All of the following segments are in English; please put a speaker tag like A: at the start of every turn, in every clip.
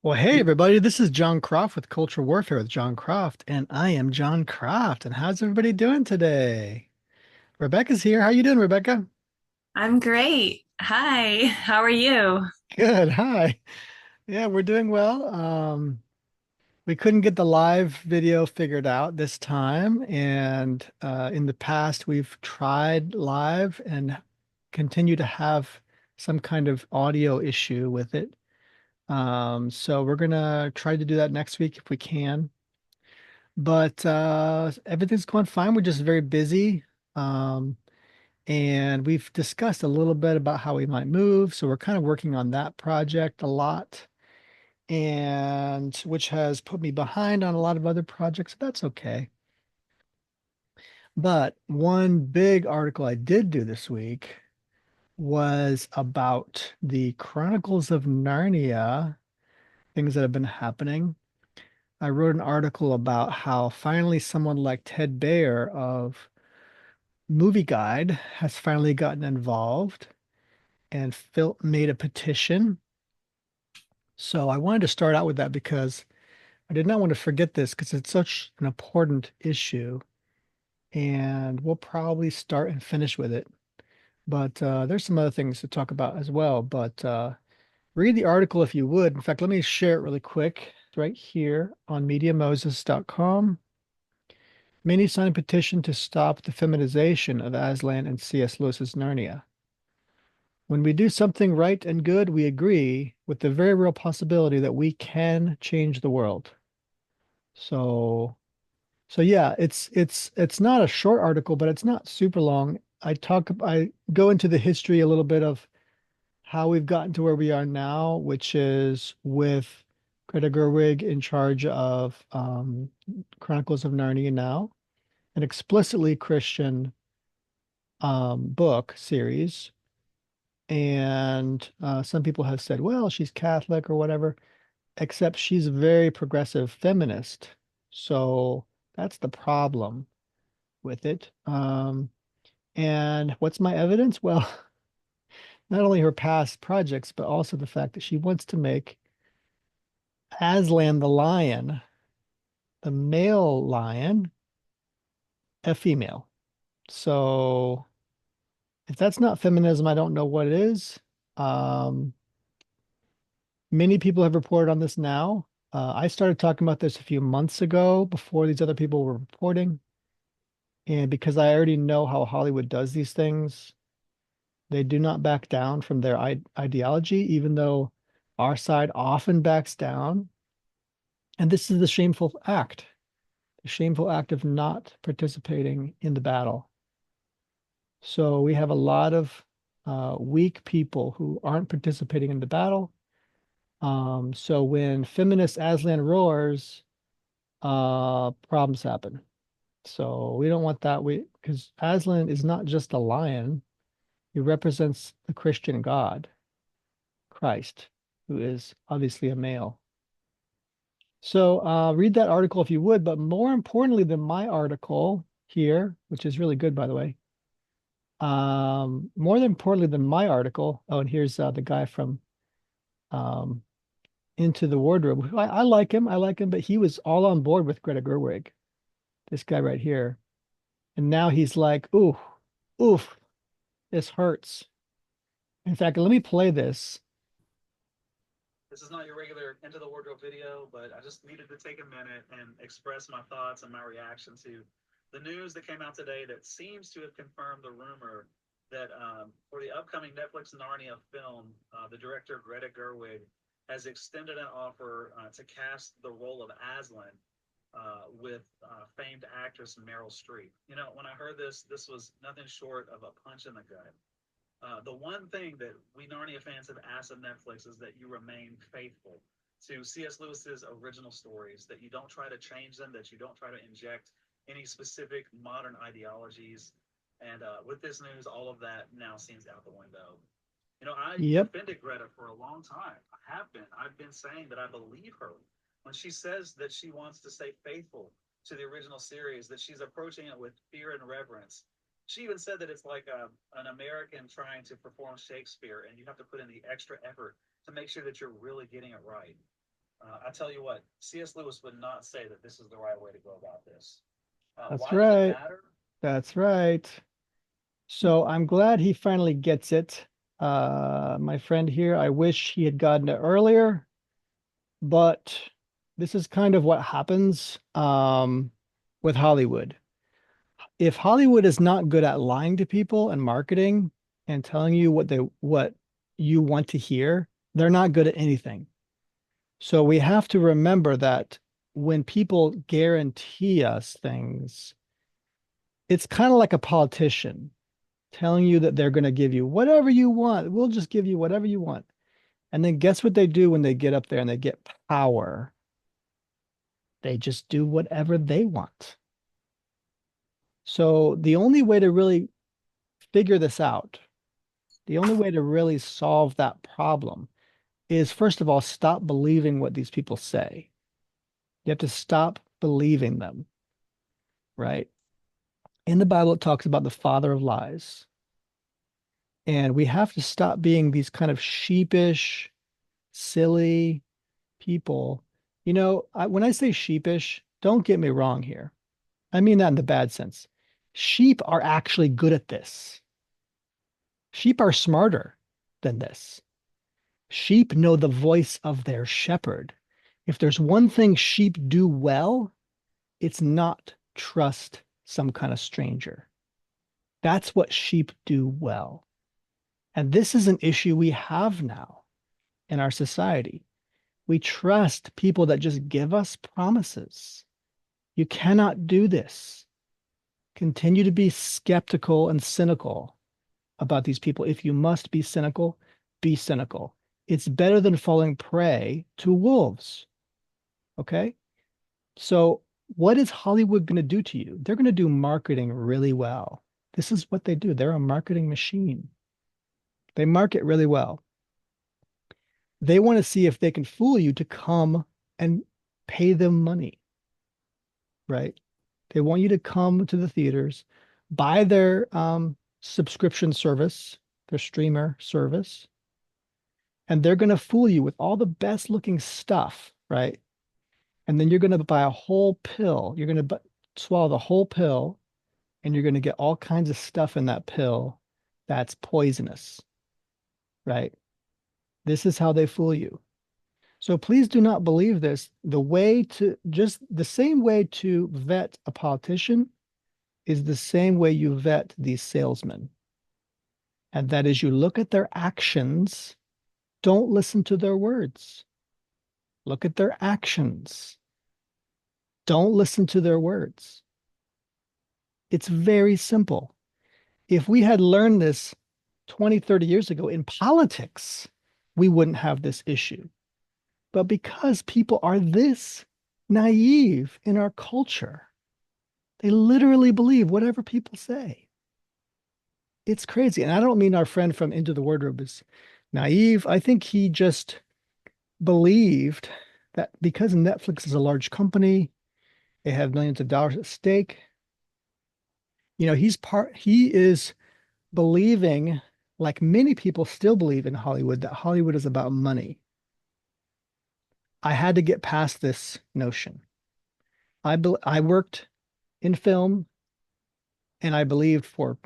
A: Well, hey everybody, this is Jon Croft with Culture Warfare with Jon Croft, and I am Jon Croft. And how's everybody doing today? Rebecca's here. How you doing, Rebecca?
B: I'm great. Hi, how are you?
A: Good. Hi. Yeah, we're doing well. We couldn't get the live video figured out this time, and in the past we've tried live and continue to have some kind of audio issue with it. So we're gonna try to do that next week if we can. But everything's going fine. We're just very busy. Um, and we've discussed a little bit about how we might move. So we're kind of working on that project a lot, and which has put me behind on a lot of other projects. That's okay. But one big article I did do this week was about the Chronicles of Narnia, things that have been happening. I wrote an article about how finally someone like Ted Baehr of MovieGuide has finally gotten involved and made a petition. So I wanted to start out with that because I did not want to forget this because it's such an important issue, and we'll probably start and finish with it. But there's some other things to talk about as well. But read the article if you would. In fact, let me share it really quick. It's right here on MediaMoses.com. Many signed a petition to stop the feminization of Aslan and C.S. Lewis's Narnia. When we do something right and good, we agree with the very real possibility that we can change the world. So, so yeah, it's not a short article, but it's not super long. I go into the history a little bit of how we've gotten to where we are now, which is with Greta Gerwig in charge of Chronicles of Narnia now, an explicitly Christian book series. And some people have said, well, she's Catholic or whatever, except she's a very progressive feminist. So that's the problem with it. And what's my evidence? Well, not only her past projects, but also the fact that she wants to make Aslan the lion, the male lion, a female. So if that's not feminism, I don't know what it is. Um, Many people have reported on this now. I started talking about this a few months ago before these other people were reporting. And because I already know how Hollywood does these things, they do not back down from their ideology, even though our side often backs down. And this is the shameful act of not participating in the battle. So we have a lot of weak people who aren't participating in the battle. So when feminist Aslan roars, problems happen. So we don't want that. Because Aslan is not just a lion, he represents the Christian God, Christ, who is obviously a male. So read that article if you would, but more importantly than my article here, which is really good, by the way, more than importantly than my article. Oh, and here's the guy from um, Into the Wardrobe. I like him. I like him, but he was all on board with Greta Gerwig, this guy right here. And now he's like, ooh, oof, this hurts. In fact, let me play this.
C: This is not your regular Into the Wardrobe video, but I just needed to take a minute and express my thoughts and my reaction to the news that came out today that seems to have confirmed the rumor that for the upcoming Netflix Narnia film, the director Greta Gerwig has extended an offer to cast the role of Aslan with famed actress Meryl Streep. You know, when I heard this, this was nothing short of a punch in the gut. The one thing that we Narnia fans have asked of Netflix is that you remain faithful to C.S. Lewis's original stories, that you don't try to change them, that you don't try to inject any specific modern ideologies. And with this news, all of that now seems out the window. You know, I
A: Yep.
C: defended Greta for a long time. I have been. I've been saying that I believe her when she says that she wants to stay faithful to the original series, that she's approaching it with fear and reverence. She even said that it's like an American trying to perform Shakespeare, and you have to put in the extra effort to make sure that you're really getting it right. I tell you what, C.S. Lewis would not say that this is the right way to go about this.
A: That's
C: Why does it
A: right.
C: matter?
A: That's right. So I'm glad he finally gets it. My friend here, I wish he had gotten it earlier, but this is kind of what happens with Hollywood. If Hollywood is not good at lying to people and marketing and telling you what you want to hear, they're not good at anything. So we have to remember that when people guarantee us things, it's kind of like a politician telling you that they're going to give you whatever you want. We'll just give you whatever you want. And then guess what they do when they get up there and they get power? They just do whatever they want. So the only way to really figure this out, the only way to really solve that problem is, first of all, stop believing what these people say. You have to stop believing them, right? In the Bible, it talks about the father of lies. And we have to stop being these kind of sheepish, silly people. When I say sheepish, don't get me wrong here. I mean that in the bad sense. Sheep are actually good at this. Sheep are smarter than this. Sheep know the voice of their shepherd. If there's one thing sheep do well, it's not trust some kind of stranger. That's what sheep do well. And this is an issue we have now in our society. We trust people that just give us promises. You cannot do this. Continue to be skeptical and cynical about these people. If you must be cynical, be cynical. It's better than falling prey to wolves. Okay? So, what is Hollywood going to do to you? They're going to do marketing really well. This is what they do. They're a marketing machine. They market really well. They want to see if they can fool you to come and pay them money, right? They want you to come to the theaters, buy their subscription service, their streamer service, and they're going to fool you with all the best looking stuff, right? And then you're going to buy a whole pill. You're going to swallow the whole pill, and you're going to get all kinds of stuff in that pill that's poisonous, right? This is how they fool you. So please do not believe this. The same way to vet a politician is the same way you vet these salesmen. And that is, you look at their actions, don't listen to their words. Look at their actions. Don't listen to their words. It's very simple. If we had learned this 20, 30 years ago in politics, we wouldn't have this issue. But because people are this naive in our culture, they literally believe whatever people say. It's crazy. And I don't mean our friend from Into the Wardrobe is naive. I think he just believed that because Netflix is a large company, they have millions of dollars at stake. He is believing, like many people still believe in Hollywood, that Hollywood is about money. I had to get past this notion. I worked in film, and I believed for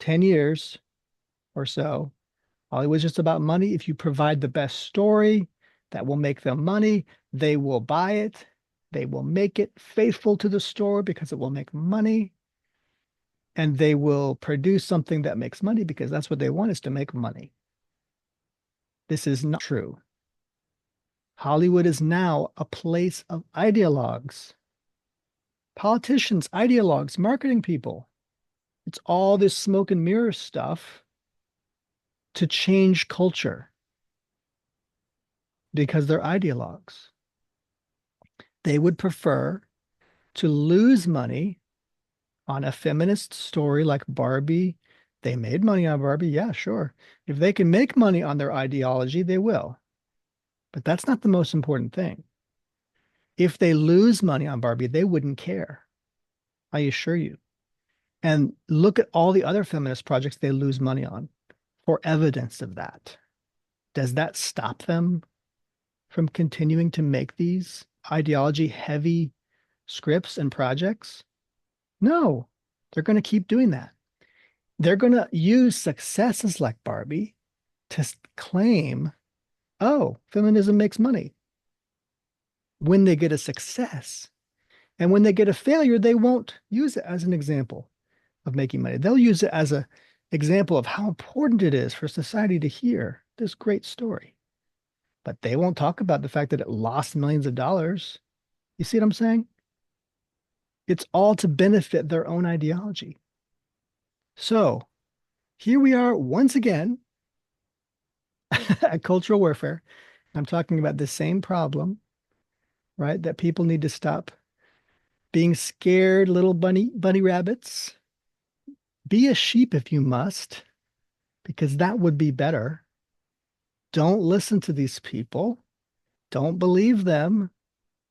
A: 10 years or so, Hollywood's just about money. If you provide the best story that will make them money, they will buy it. They will make it faithful to the story because it will make money. And they will produce something that makes money because that's what they want, is to make money. This is not true. Hollywood is now a place of ideologues, politicians, ideologues, marketing people. It's all this smoke and mirror stuff to change culture because they're ideologues. They would prefer to lose money on a feminist story like Barbie. They made money on Barbie. Yeah, sure. If they can make money on their ideology, they will. But that's not the most important thing. If they lose money on Barbie, they wouldn't care. I assure you. And look at all the other feminist projects they lose money on for evidence of that. Does that stop them from continuing to make these ideology-heavy scripts and projects? No, they're going to keep doing that. They're going to use successes like Barbie to claim, oh, feminism makes money. When they get a success, and when they get a failure, they won't use it as an example of making money. They'll use it as an example of how important it is for society to hear this great story. But they won't talk about the fact that it lost millions of dollars. You see what I'm saying? It's all to benefit their own ideology. So here we are once again at cultural warfare. I'm talking about the same problem, right? That people need to stop being scared little bunny rabbits. Be a sheep if you must, because that would be better. Don't listen to these people. Don't believe them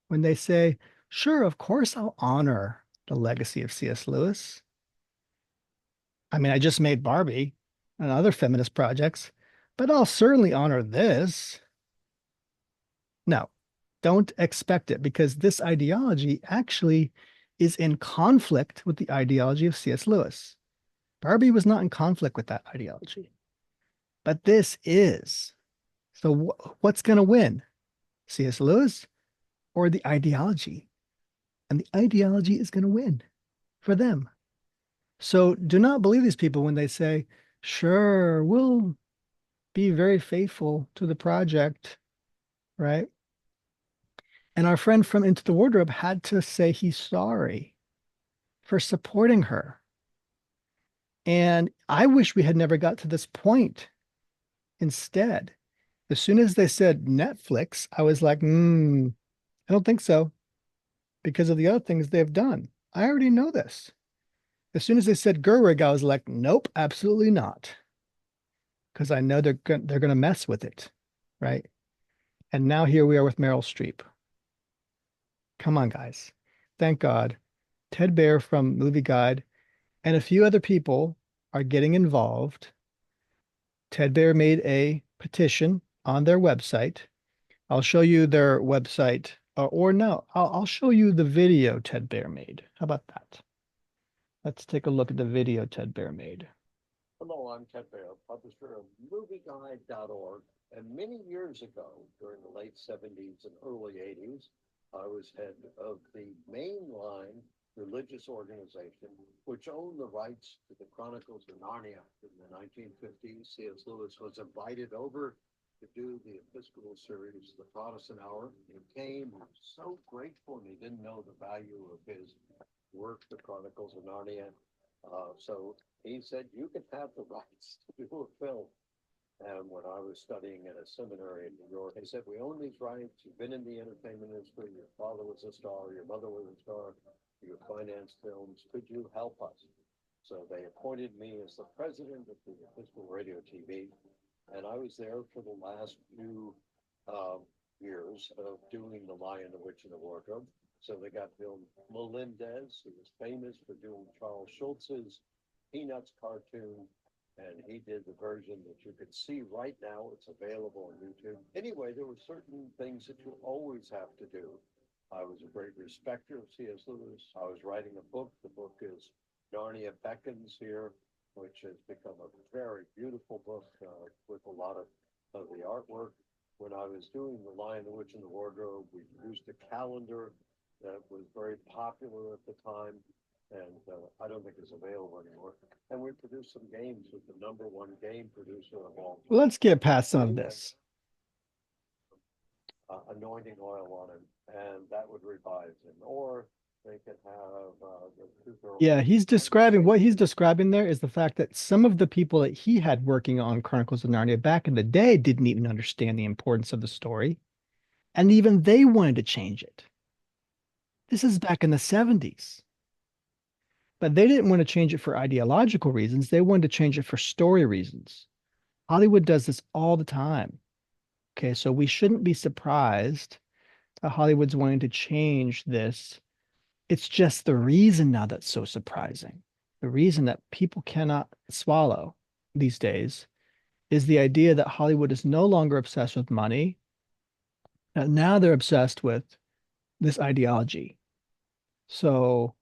A: when they say, sure, of course I'll honor the legacy of C.S. Lewis. I mean, I just made Barbie and other feminist projects, but I'll certainly honor this. No, don't expect it, because this ideology actually is in conflict with the ideology of C.S. Lewis. Barbie was not in conflict with that ideology, but this is. So what's going to win? C.S. Lewis or the ideology? And the ideology is going to win for them. So do not believe these people when they say, sure, we'll be very faithful to the project, right? And our friend from Into the Wardrobe had to say he's sorry for supporting her. And I wish we had never got to this point. Instead, as soon as they said Netflix, I was like, I don't think so, because of the other things they've done. I already know this. As soon as they said Gerwig, I was like, nope, absolutely not. Because I know they're going to mess with it, right? And now here we are with Meryl Streep. Come on, guys. Thank God. Ted Baehr from MovieGuide and a few other people are getting involved. Ted Baehr made a petition on their website. I'll show you their website, or no, I'll show you the video Ted Baehr made. How about that? Let's take a look at the video Ted Baehr made.
D: Hello, I'm Ted Baehr, publisher of MovieGuide.org. And many years ago, during the late 70s and early 80s, I was head of the mainline religious organization which owned the rights to the Chronicles of Narnia. In the 1950s, C.S. Lewis was invited over to do the Episcopal series, The Protestant Hour. He came, he was so grateful, and he didn't know the value of his work, The Chronicles of Narnia. So he said, you can have the rights to do a film. And when I was studying at a seminary in New York, they said, we own these rights. You've been in the entertainment industry. Your father was a star. Your mother was a star. You financed films. Could you help us? So they appointed me as the president of the Episcopal Radio TV. And I was there for the last few years of doing The Lion, the Witch, and the Wardrobe. So they got Bill Melendez, who was famous for doing Charles Schultz's Peanuts cartoon. And he did the version that you could see right now. It's available on YouTube. Anyway, there were certain things that you always have to do. I was a great respecter of C.S. Lewis. I was writing a book. The book is Narnia Beckons here, which has become a very beautiful book with a lot of the artwork. When I was doing The Lion, the Witch, and the Wardrobe, we produced a calendar that was very popular at the time. And I don't think it's available anymore. And we produced some games with the #1 game producer of all time.
A: Let's get past some of this.
D: Anointing oil on him, and that would revive him. Or they could have the two girls.
A: Yeah, what he's describing there is the fact that some of the people that he had working on Chronicles of Narnia back in the day didn't even understand the importance of the story. And even they wanted to change it. This is back in the 70s. But they didn't want to change it for ideological reasons. They wanted to change it for story reasons. Hollywood does this all the time. Okay, so we shouldn't be surprised that Hollywood's wanting to change this. It's just the reason now that's so surprising. The reason that people cannot swallow these days is the idea that Hollywood is no longer obsessed with money. Now they're obsessed with this ideology. So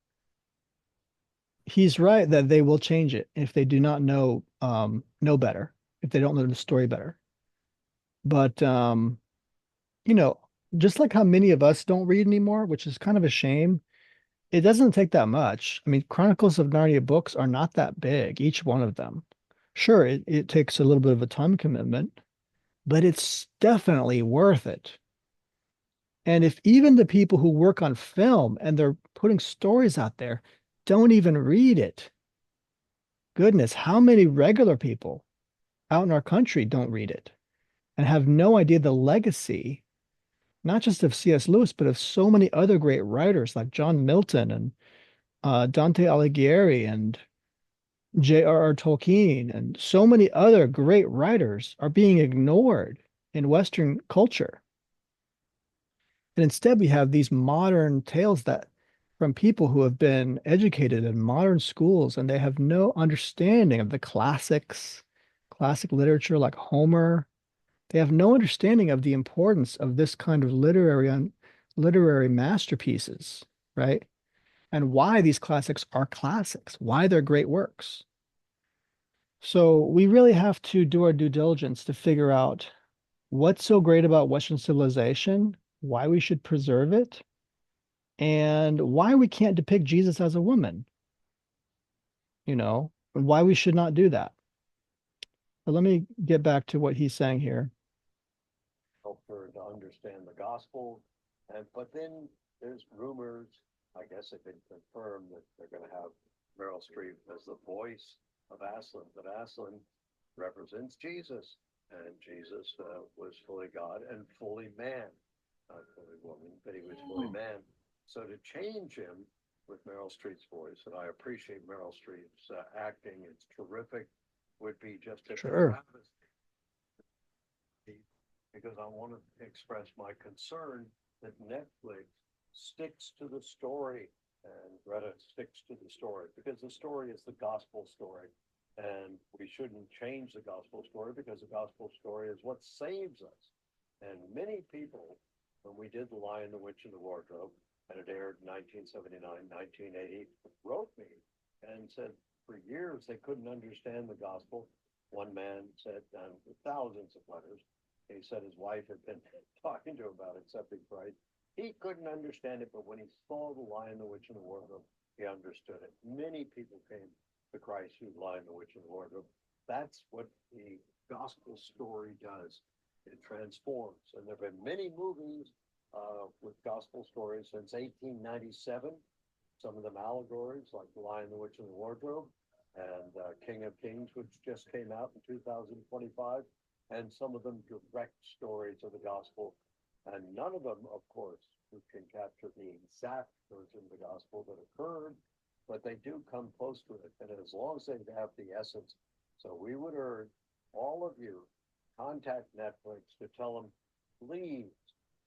A: he's right that they will change it if they do not know better, if they don't know the story better. But you know, just like how many of us don't read anymore, which is kind of a shame, it doesn't take that much. I mean, Chronicles of Narnia books are not that big, each one of them. Sure, it takes a little bit of a time commitment, but it's definitely worth it. And if even the people who work on film and they're putting stories out there don't even read it, goodness, how many regular people out in our country don't read it and have no idea the legacy, not just of C.S. Lewis, but of so many other great writers like John Milton and Dante Alighieri and J.R.R. Tolkien and so many other great writers are being ignored in Western culture. And instead, we have these modern tales that from people who have been educated in modern schools and they have no understanding of the classics, classic literature like Homer. They have no understanding of the importance of this kind of literary masterpieces, right? And why these classics are classics, why they're great works. So we really have to do our due diligence to figure out what's so great about Western civilization, why we should preserve it, and why we can't depict Jesus as a woman, and why we should not do that. But let me get back to what he's saying here.
D: Help her to understand the gospel. But then there's rumors, I guess it been confirmed, that they're going to have Meryl Streep as the voice of Aslan, but Aslan represents Jesus, and Jesus was fully God and fully man, not fully woman, but he was fully man. So to change him with Meryl Streep's voice, and I appreciate Meryl Streep's acting, it's terrific, would be just a
A: Sure.
D: travesty, because I want to express my concern that Netflix sticks to the story and Greta sticks to the story, because the story is the gospel story. And we shouldn't change the gospel story, because the gospel story is what saves us. And many people, when we did The Lion, the Witch, and the Wardrobe, and it aired in 1979, 1980, wrote me and said for years they couldn't understand the gospel. One man said, with thousands of letters, he said his wife had been talking to him about accepting Christ. He couldn't understand it, but when he saw The Lion, the Witch, and the Wardrobe, he understood it. Many people came to Christ through The Lion, the Witch, and the Wardrobe. That's what the gospel story does. It transforms. And there have been many movies with gospel stories since 1897. Some of them allegories, like The Lion, the Witch, and the Wardrobe, and King of Kings, which just came out in 2025, and some of them direct stories of the gospel. And none of them, of course, can capture the exact version of the gospel that occurred, but they do come close to it. And as long as they have the essence, so we would urge all of you, contact Netflix to tell them, please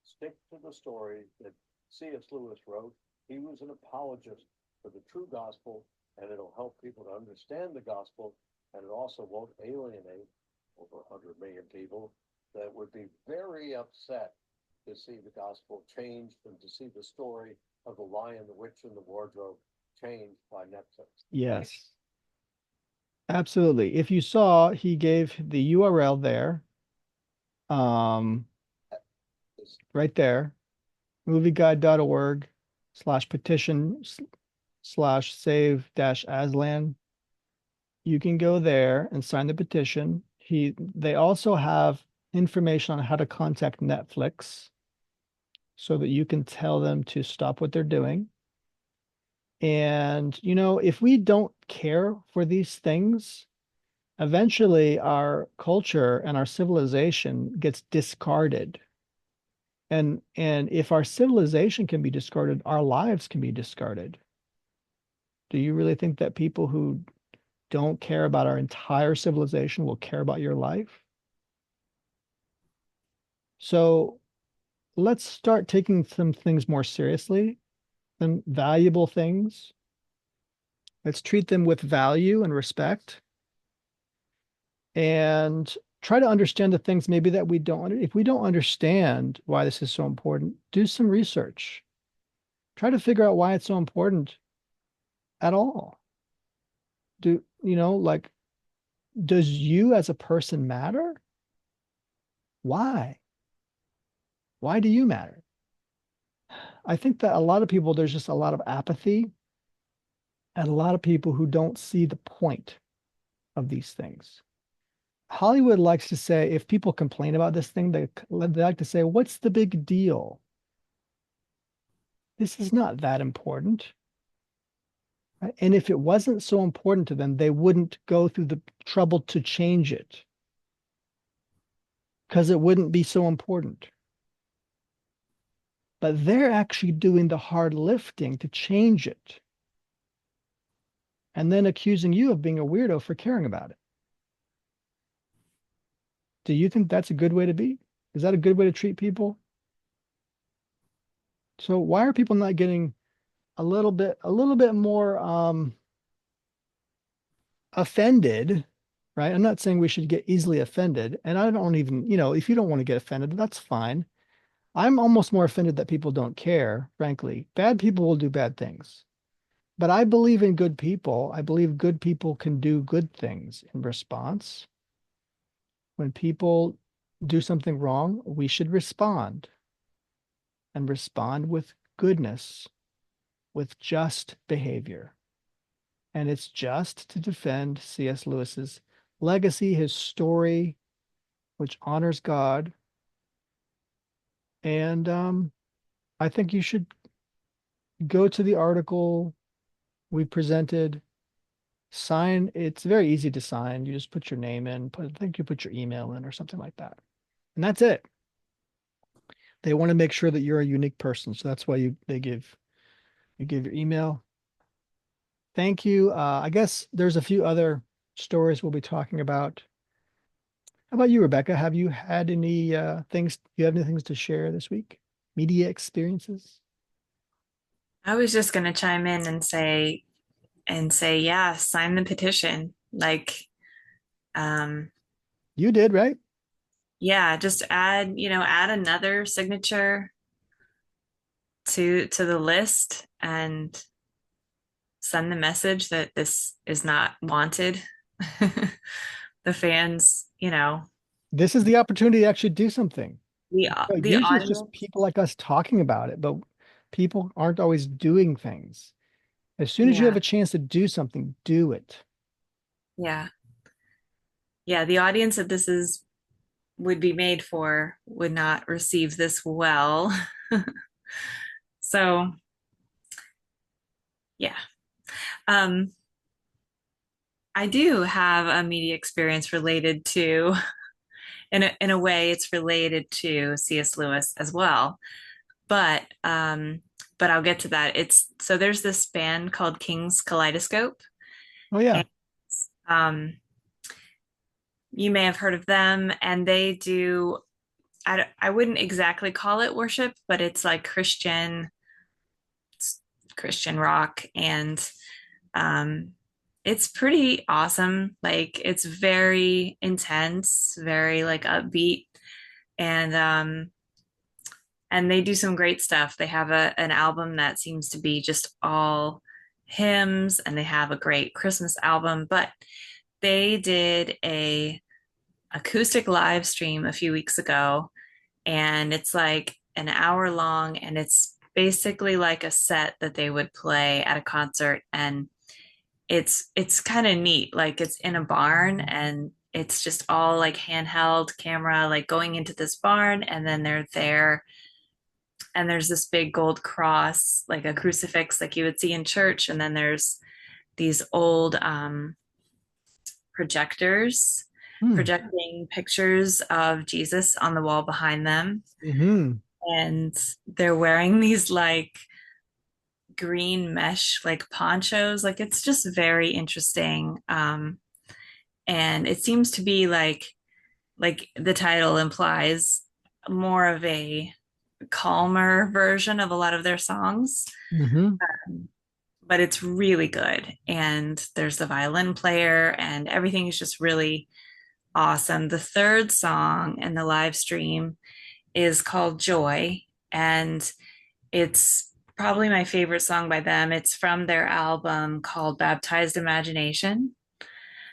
D: stick to the story that C.S. Lewis wrote. He was an apologist for the true gospel, and it'll help people to understand the gospel, and it also won't alienate over 100 million people that would be very upset to see the gospel changed and to see the story of The Lion, the Witch, and the Wardrobe changed by Netflix.
A: Yes, absolutely. If you saw, he gave the URL there, um, right there, movieguide.org/petition/save-Aslan. You can go there and sign the petition. They also have information on how to contact Netflix so that you can tell them to stop what they're doing. And, if we don't care for these things, eventually our culture and our civilization gets discarded. And if our civilization can be discarded, our lives can be discarded. Do you really think that people who don't care about our entire civilization will care about your life? So let's start taking some things more seriously than valuable things. Let's treat them with value and respect. And try to understand the things maybe that we don't, if we don't understand why this is so important, do some research. Try to figure out why it's so important at all. Do, like, does you as a person matter? Why? Why do you matter? I think that a lot of people, there's just a lot of apathy and a lot of people who don't see the point of these things. Hollywood likes to say, if people complain about this thing, they like to say, what's the big deal? This is not that important. Right? And if it wasn't so important to them, they wouldn't go through the trouble to change it because it wouldn't be so important. But they're actually doing the hard lifting to change it and then accusing you of being a weirdo for caring about it. Do you think that's a good way to be? Is that a good way to treat people? So why are people not getting a little bit more offended, right? I'm not saying we should get easily offended, and I don't even, if you don't want to get offended, that's fine. I'm almost more offended that people don't care, frankly. Bad people will do bad things. But I believe in good people. I believe good people can do good things in response. When people do something wrong, we should respond and respond with goodness, with just behavior. And it's just to defend C.S. Lewis's legacy, his story, which honors God. And I think you should go to the article we presented, sign. It's very easy to sign. You just put your name in, I think you put your email in or something like that. And that's it. They want to make sure that you're a unique person. So that's why you give your email. Thank you. I guess there's a few other stories we'll be talking about. How about you, Rebecca? Have you had any things? Do you have any things to share this week? Media experiences?
B: I was just going to chime in and say, yeah, sign the petition. Like, um,
A: You did, right?
B: yeah, just add another signature to the list and send the message that this is not wanted. The fans,
A: This is the opportunity to actually do something.
B: the the
A: Usually it's just
B: audience,
A: people like us talking about it, but people aren't always doing things. As soon as you have
B: yeah,
A: a chance to do something, do it.
B: yeah, yeah, the audience that this is would be made for would not receive this well. So, yeah. Um, I do have a media experience related to, in a way, it's related to C.S. Lewis as well. But but I'll get to that. It's so there's this band called King's Kaleidoscope,
A: Oh yeah.
B: and um, you may have heard of them, and they do. I wouldn't exactly call it worship, but it's like Christian rock, and um, it's pretty awesome. Like it's very intense, very like upbeat, and and they do some great stuff. They have an album that seems to be just all hymns, and they have a great Christmas album. But they did a acoustic live stream a few weeks ago, and it's like an hour long, and it's basically like a set that they would play at a concert, and it's kind of neat. Like it's in a barn, and it's just all like handheld camera, like going into this barn, and then they're there, and there's this big gold cross, like a crucifix like you would see in church, and then there's these old projectors
A: Hmm.
B: projecting pictures of Jesus on the wall behind them,
A: Hmm.
B: and they're wearing these like green mesh like ponchos. Like it's just very interesting, and it seems to be like the title implies, more of a calmer version of a lot of their songs.
A: Hmm.
B: But it's really good, and there's the violin player, and everything is just really awesome. The third song in the live stream is called Joy, and it's probably my favorite song by them. It's from their album called Baptized Imagination.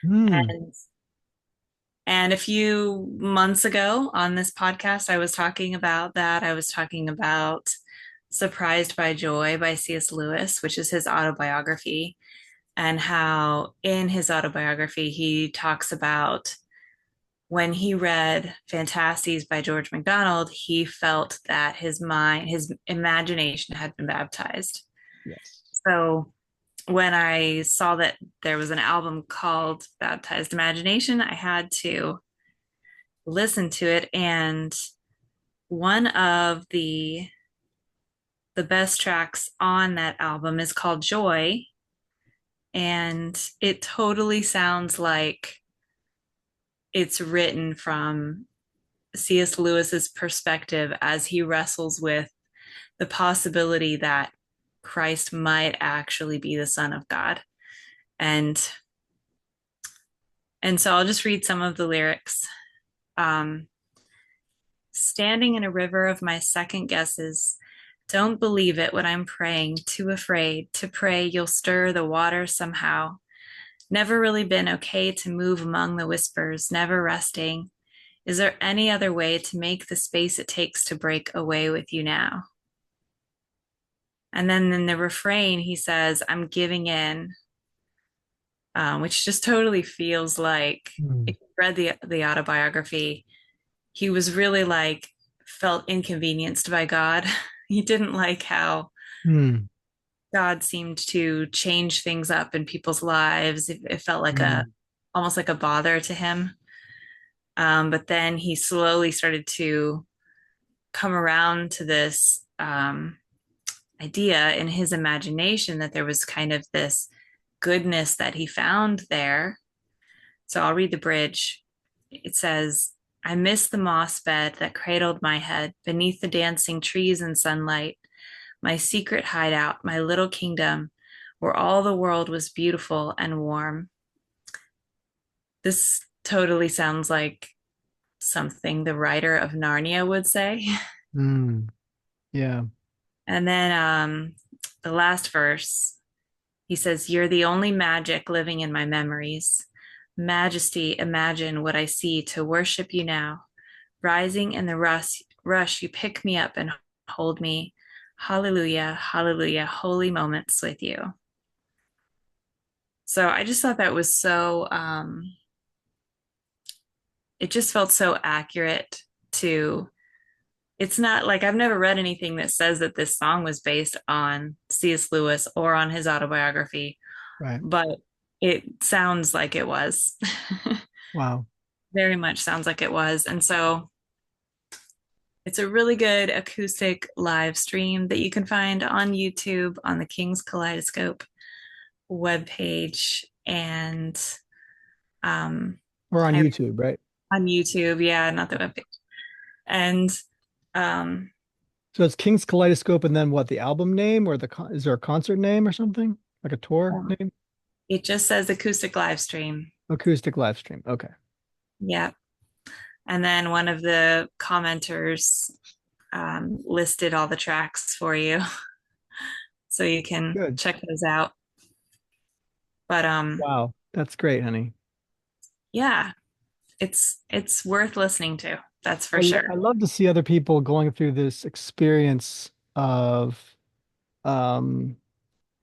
A: Hmm.
B: And a few months ago on this podcast, I was talking about that. I was talking about Surprised by Joy by C.S. Lewis, which is his autobiography, and how in his autobiography he talks about when he read Fantasties by George MacDonald, he felt that his mind, his imagination had been baptized.
A: Yes.
B: So when I saw that there was an album called Baptized Imagination, I had to listen to it. And one of the best tracks on that album is called Joy. And it totally sounds like it's written from C.S. Lewis's perspective as he wrestles with the possibility that Christ might actually be the Son of God. And so I'll just read some of the lyrics. Um, Standing in a river of my second guesses, don't believe it when I'm praying, too afraid to pray you'll stir the water somehow. Never really been okay to move among the whispers, never resting. Is there any other way to make the space it takes to break away with you now? And then in the refrain, he says, I'm giving in, which just totally feels like
A: Hmm.
B: if you read the autobiography, he was really like felt inconvenienced by God. He didn't like how
A: Hmm.
B: God seemed to change things up in people's lives. It felt like a
A: Hmm.
B: almost like a bother to him. But then he slowly started to come around to this idea in his imagination that there was kind of this goodness that he found there. So I'll read the bridge. It says, I miss the moss bed that cradled my head beneath the dancing trees and sunlight, my secret hideout, my little kingdom, where all the world was beautiful and warm. This totally sounds like something the writer of Narnia would say.
A: Hmm. Yeah.
B: And then the last verse, he says, You're the only magic living in my memories. Majesty, imagine what I see to worship you now. Rising in the rush, you pick me up and hold me. Hallelujah, hallelujah, holy moments with you. So I just thought that was so, it just felt so accurate to, it's not like I've never read anything that says that this song was based on C.S. Lewis or on his autobiography,
A: Right.
B: but it sounds like it was.
A: Wow.
B: Very much sounds like it was. And so it's a really good acoustic live stream that you can find on YouTube on the King's Kaleidoscope webpage and
A: Or on
B: I
A: YouTube, right?
B: on YouTube, yeah, not the webpage. And um,
A: So it's King's Kaleidoscope, and then what? The album name, or is there a concert name or something like a tour name?
B: it just says acoustic live stream.
A: Acoustic live stream. Okay.
B: Yeah. And then one of the commenters listed all the tracks for you so you can
A: Good.
B: check those out. But
A: Wow. That's great, honey.
B: yeah, it's worth listening to. That's for
A: I
B: sure.
A: love to see other people going through this experience of, um,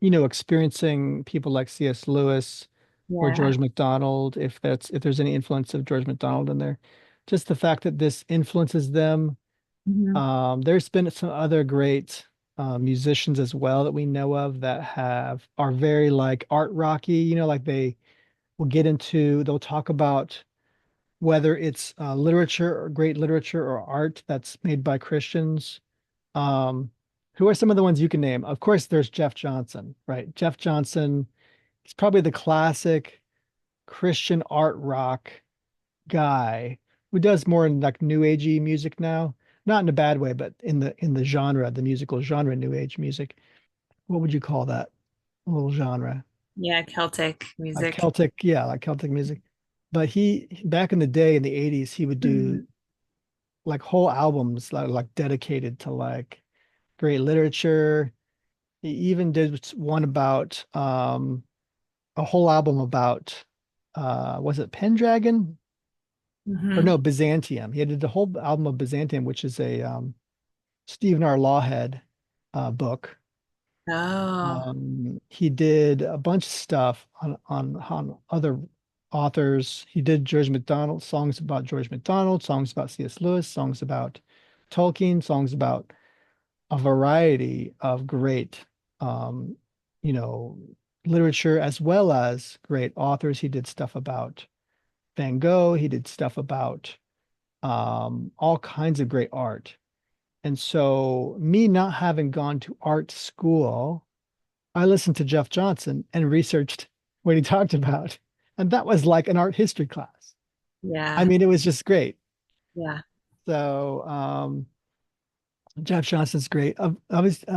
A: experiencing people like C.S. Lewis or
B: Yeah.
A: George MacDonald, if there's any influence of George MacDonald in there. Just the fact that this influences them.
B: Mhm.
A: There's been some other great musicians as well that we know of that are very like art rocky, like they will they'll talk about whether it's literature or great literature or art that's made by Christians. Um, who are some of the ones you can name? Of course, there's Jeff Johnson, right? Jeff Johnson is probably the classic Christian art rock guy who does more in like new agey music now. Not in a bad way, but in the genre, the musical genre, new age music. What would you call that little genre?
B: Yeah, Celtic
A: Like
B: music.
A: Celtic, yeah, like Celtic music. but he back in the day in the 80s, he would do
B: Mhm.
A: like whole albums like dedicated to like great literature. He even did one about a whole album about was it Pendragon or
B: Mhm.
A: no Byzantium. He did the whole album of Byzantium, which is a Stephen R. Lawhead book.
B: Oh.
A: He did a bunch of stuff on other authors. He did George MacDonald, songs about George MacDonald, songs about C.S. Lewis, songs about Tolkien, songs about a variety of great, um, you know, literature as well as great authors. He did stuff about Van Gogh. He did stuff about all kinds of great art. And so, me not having gone to art school, I listened to Jeff Johnson and researched what he talked about. And that was like an art history class. I
B: Yeah.
A: mean, it was just great.
B: Yeah.
A: So, Jeff Johnson's great.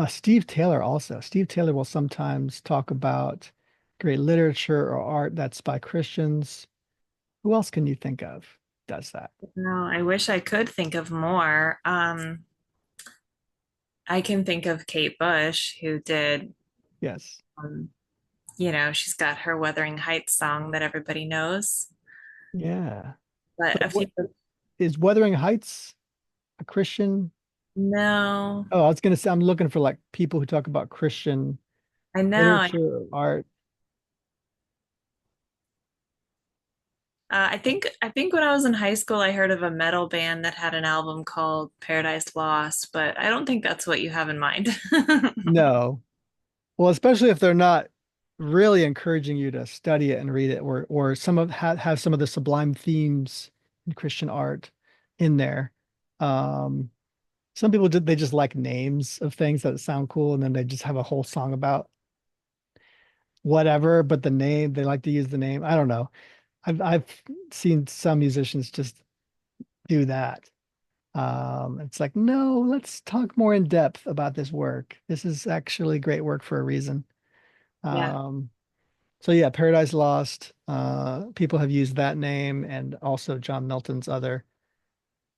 A: Steve Taylor also. Steve Taylor will sometimes talk about great literature or art that's by Christians. Who else can you think of does that?
B: No, I wish I could think of more. I can think of Kate Bush, who did,
A: Yes.
B: um, she's got her Wuthering Heights song that everybody knows.
A: Yeah.
B: But
A: But
B: a few,
A: what is Wuthering Heights a Christian?
B: no,
A: Oh, I was gonna say I'm looking for like people who talk about Christian
B: I know.
A: literature or art.
B: I think when I was in high school, I heard of a metal band that had an album called Paradise Lost, but I don't think that's what you have in mind.
A: No. Well, especially if they're not really encouraging you to study it and read it, or some of have some of the sublime themes in Christian art in there. Um, some people they just like names of things that sound cool, and then they just have a whole song about whatever, but the name they like to use the name. I don't know. I've seen some musicians just do that. It's like, no, let's talk more in depth about this work. This is actually great work for a reason.
B: Yeah.
A: Um, So yeah, Paradise Lost. People have used that name and also John Milton's other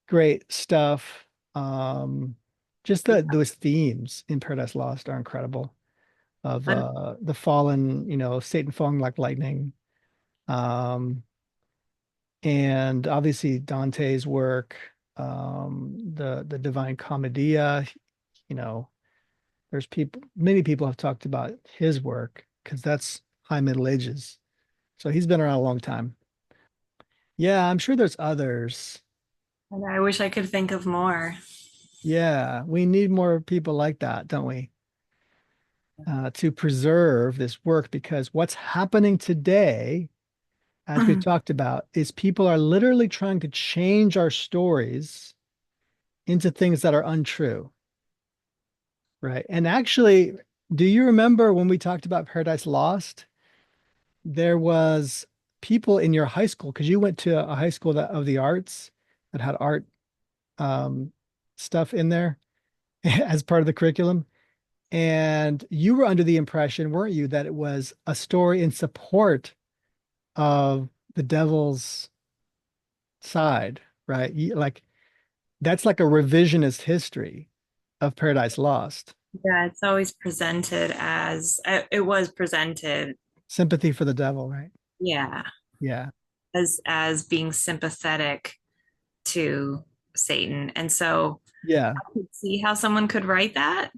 A: great stuff. Um, just those themes in Paradise Lost are incredible. Of
B: Un-
A: the fallen, Satan falling like lightning. Um, and obviously Dante's work, the Divine Commedia. You know, many people have talked about his work because that's High Middle Ages. So he's been around a long time. Yeah, I'm sure there's others.
B: and I wish I could think of more.
A: Yeah, we need more people like that, don't we? To preserve this work because what's happening today, as we've talked about, is people are literally trying to change our stories into things that are untrue, right? And actually, do you remember when we talked about Paradise Lost? There was people in your high school, because you went to a high school of the arts that had art um, stuff in there as part of the curriculum. And you were under the impression, weren't you, that it was a story in support of the devil's side, right? Like that's like a revisionist history of Paradise Lost.
B: Yeah, it's always presented as it was presented,
A: Sympathy for the devil, right?
B: yeah,
A: Yeah.
B: as being sympathetic to Satan. And so
A: Yeah.
B: I could see how someone could write that,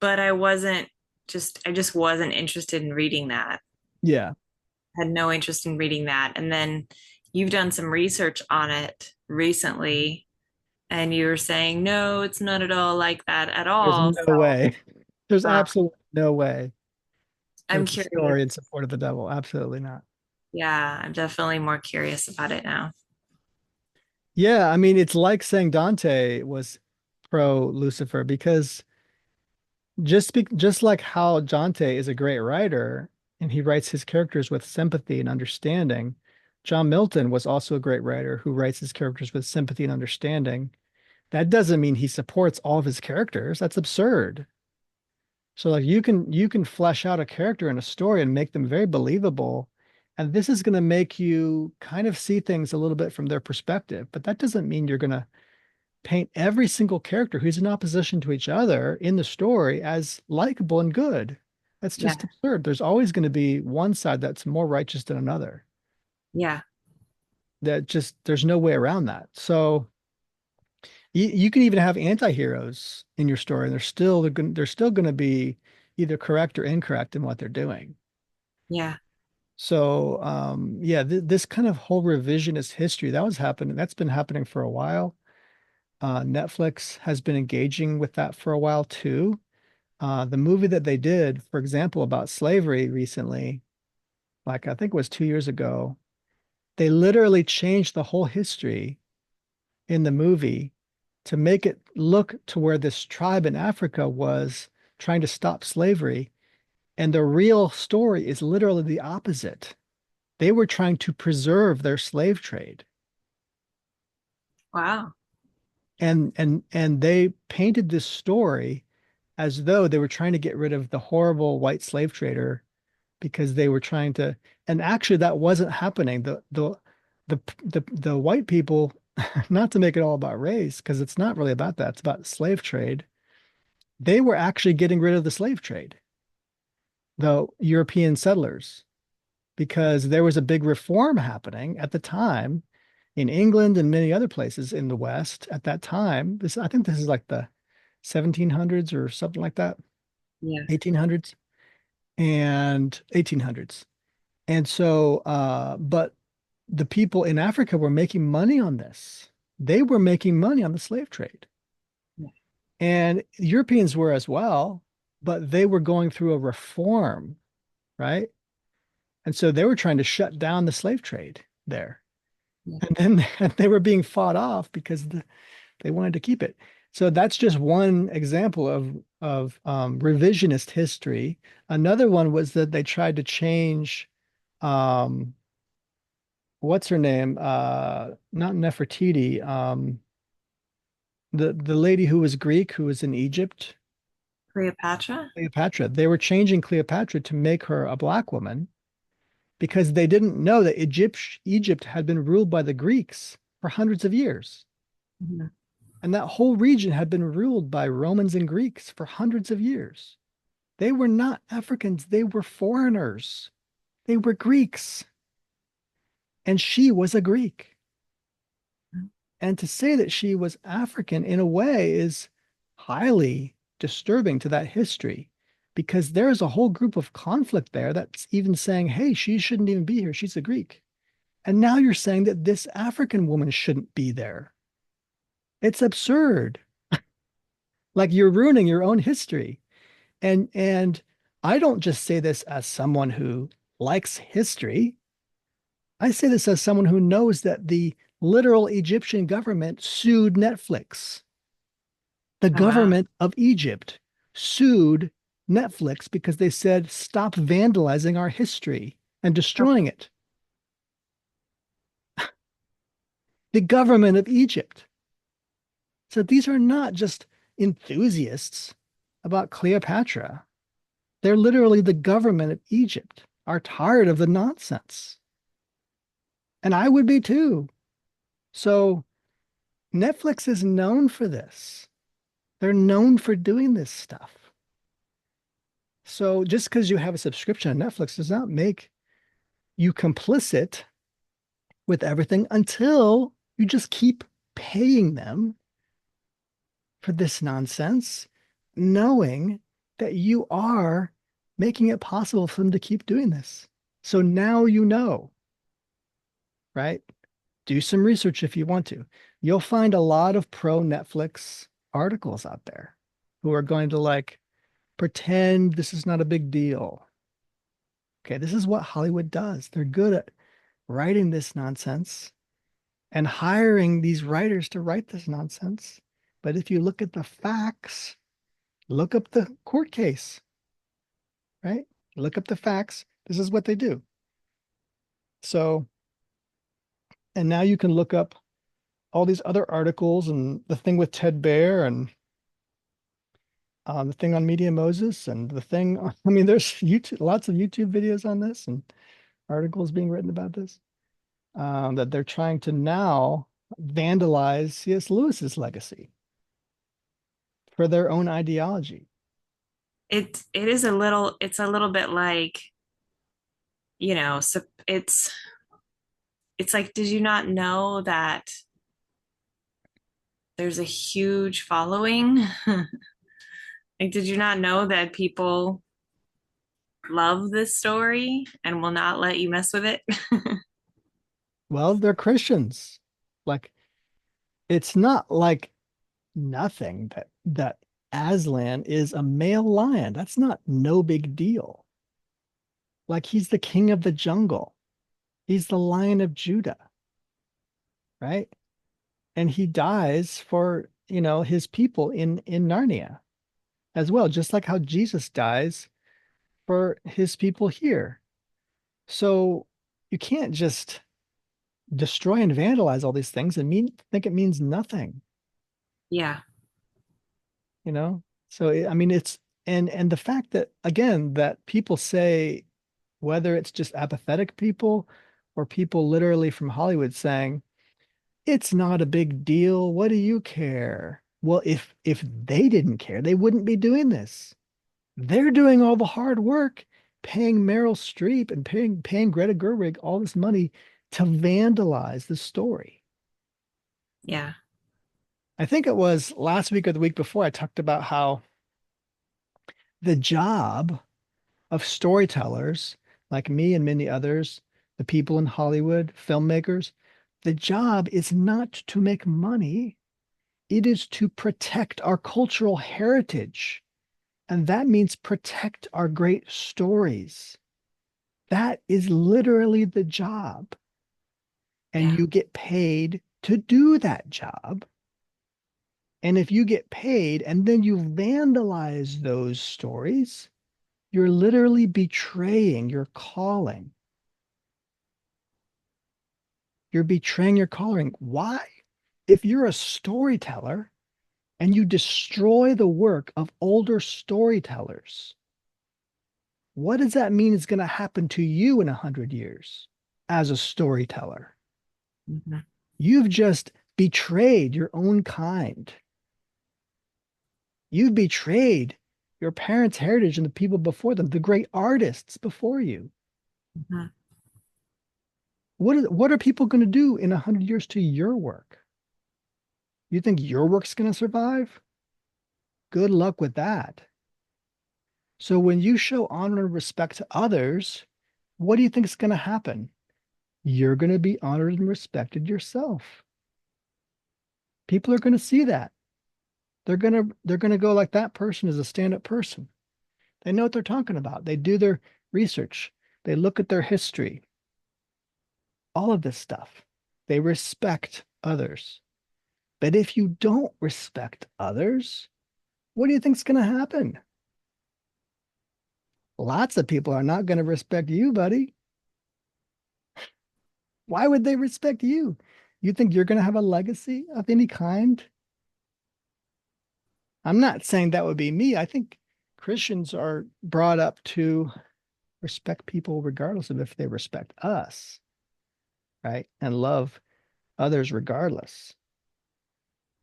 B: but I just wasn't interested in reading that.
A: Yeah.
B: Had no interest in reading that. And then you've done some research on it recently, and you were saying, no, it's not at all like that at
A: There's
B: all.
A: no way. There's
B: Um,
A: absolutely no way
B: I'm
A: it's a
B: curious.
A: story in support of the devil. Absolutely not.
B: Yeah, I'm definitely more curious about it now.
A: Yeah, I mean, it's like saying Dante was pro Lucifer because just like how Dante is a great writer and he writes his characters with sympathy and understanding, John Milton was also a great writer who writes his characters with sympathy and understanding. That doesn't mean he supports all of his characters. That's absurd. So like you can flesh out a character in a story and make them very believable And this is going to make you kind of see things a little bit from their perspective, but that doesn't mean you're going to paint every single character who's in opposition to each other in the story as likable and good. That's
B: Yeah.
A: just absurd. There's always going to be one side that's more righteous than another.
B: Yeah.
A: That just, there's no way around that. So you can even have anti-heroes in your story, and they're still going to be either correct or incorrect in what they're doing.
B: Yeah.
A: So yeah, this kind of whole revisionist history that's been happening for a while. Netflix has been engaging with that for a while too. The movie that they did, for example, about slavery recently, like I think it was 2 years ago, they literally changed the whole history in the movie to make it look to where this tribe in Africa was trying to stop slavery. And the real story is literally the opposite. They were trying to preserve their slave trade.
B: Wow.
A: And they painted this story as though they were trying to get rid of the horrible white slave trader because they were trying to, and actually that wasn't happening. The white people, not to make it all about race, because it's not really about that, it's about slave trade. They were actually getting rid of the slave trade, the European settlers, because there was a big reform happening at the time in England and many other places in the West at that time. I think this is like the 1700s or something like that,
B: Yeah.
A: 1800s and 1800s. And so, but the people in Africa were making money on this. They were making money on the slave trade.
B: Yeah.
A: And Europeans were as well, but they were going through a reform, right? And so they were trying to shut down the slave trade there.
B: Yeah.
A: And then they were being fought off because they wanted to keep it. So that's just one example of revisionist history. Another one was that they tried to change um, what's her name? Not Nefertiti. The lady who was Greek, who was in Egypt,
B: Cleopatra?
A: Cleopatra. They were changing Cleopatra to make her a black woman because they didn't know that Egypt had been ruled by the Greeks for hundreds of years.
B: Mhm.
A: And that whole region had been ruled by Romans and Greeks for hundreds of years. They were not Africans, they were foreigners. They were Greeks. And she was a Greek. And to say that she was African in a way is highly disturbing to that history because there is a whole group of conflict there that's even saying, hey, she shouldn't even be here. She's a Greek. And now you're saying that this African woman shouldn't be there. It's absurd. Like you're ruining your own history. And I don't just say this as someone who likes history. I say this as someone who knows that the literal Egyptian government sued Netflix. The
B: Oh, wow.
A: government of Egypt sued Netflix because they said, stop vandalizing our history and
B: Oh,
A: destroying it. The government of Egypt. So these are not just enthusiasts about Cleopatra. They're literally the government of Egypt are tired of the nonsense. And I would be too. So Netflix is known for this. They're known for doing this stuff. So just because you have a subscription on Netflix does not make you complicit with everything until you just keep paying them for this nonsense, knowing that you are making it possible for them to keep doing this. So now you know, right? Do some research if you want to. You'll find a lot of pro Netflix articles out there who are going to like pretend this is not a big deal. Okay, this is what Hollywood does. They're good at writing this nonsense and hiring these writers to write this nonsense. But if you look at the facts, look up the court case, right? Look up the facts. This is what they do. So, and now you can look up all these other articles and the thing with Ted Baehr and the thing on Media Moses and the thing, I mean, there's YouTube, lots of YouTube videos on this. And articles being written about this, that they're trying to now vandalize C.S. Lewis's legacy for their own ideology.
B: It is a little, it's a little bit like, so it's like, did you not know that there's a huge following? Like, did you not know that people love this story and will not let you mess with it?
A: Well, they're Christians. Like, it's not like nothing that Aslan is a male lion. That's not no big deal. Like, he's the king of the jungle. He's the Lion of Judah, right? And he dies for, his people in Narnia as well, just like how Jesus dies for his people here. So you can't just destroy and vandalize all these things and think it means nothing,
B: Yeah.
A: you know? So I mean it's and the fact that again that people say, whether it's just apathetic people or people literally from Hollywood saying it's not a big deal, what do you care? Well, if they didn't care, they wouldn't be doing this. They're doing all the hard work, paying Meryl Streep and paying Greta Gerwig all this money to vandalize the story.
B: Yeah.
A: I think it was last week or the week before I talked about how the job of storytellers like me and many others, the people in Hollywood, filmmakers, the job is not to make money. It is to protect our cultural heritage. And that means protect our great stories. That is literally the job. And
B: Yeah.
A: you get paid to do that job. And if you get paid and then you vandalize those stories, you're literally betraying your calling. You're betraying your calling. Why? If you're a storyteller and you destroy the work of older storytellers, what does that mean is going to happen to you in 100 years as a storyteller?
B: Mhm.
A: You've just betrayed your own kind. You've betrayed your parents' heritage and the people before them, the great artists before you.
B: Mhm.
A: What are people going to do in 100 years to your work? You think your work's going to survive? Good luck with that. So when you show honor and respect to others, what do you think is going to happen? You're going to be honored and respected yourself. People are going to see that. They're going to go like that person is a stand-up person. They know what they're talking about. They do their research. They look at their history. All of this stuff. They respect others. But if you don't respect others, what do you think is going to happen? Lots of people are not going to respect you, buddy. Why would they respect you? You think you're going to have a legacy of any kind? I'm not saying that would be me. I think Christians are brought up to respect people regardless of if they respect us, right? And love others regardless,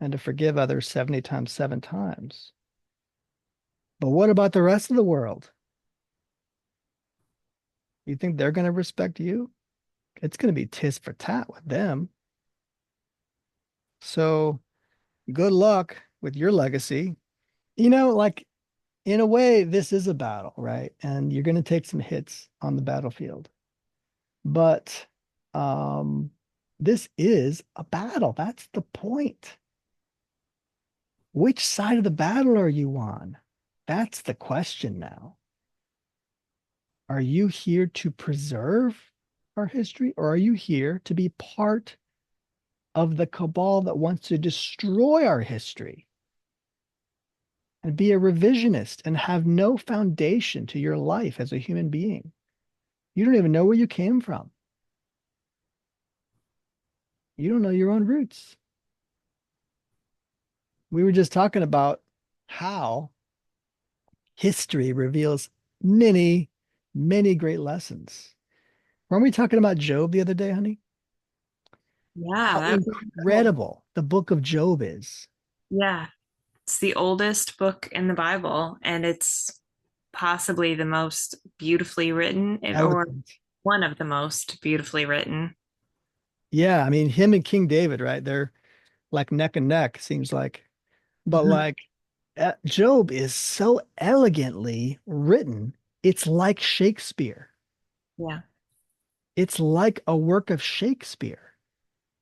A: and to forgive others 70 times, 7 times. But what about the rest of the world? You think they're going to respect you? It's going to be tis for tat with them. So good luck with your legacy. Like in a way, this is a battle, right? And you're going to take some hits on the battlefield. But um, this is a battle. That's the point. Which side of the battle are you on? That's the question now. Are you here to preserve our history, or are you here to be part of the cabal that wants to destroy our history and be a revisionist and have no foundation to your life as a human being? You don't even know where you came from. You don't know your own roots. We were just talking about how history reveals many, many great lessons. Weren't we talking about Job the other day, honey?
B: Yeah,
A: How
B: that's cool.
A: incredible the book of Job is.
B: Yeah, it's the oldest book in the Bible, and it's possibly the most beautifully written, or
A: Eloquent.
B: one of the most beautifully written.
A: Yeah, I mean, him and King David, right? They're like neck and neck, seems like. But
B: Mhm.
A: like Job is so elegantly written. It's like Shakespeare.
B: Yeah.
A: It's like a work of Shakespeare.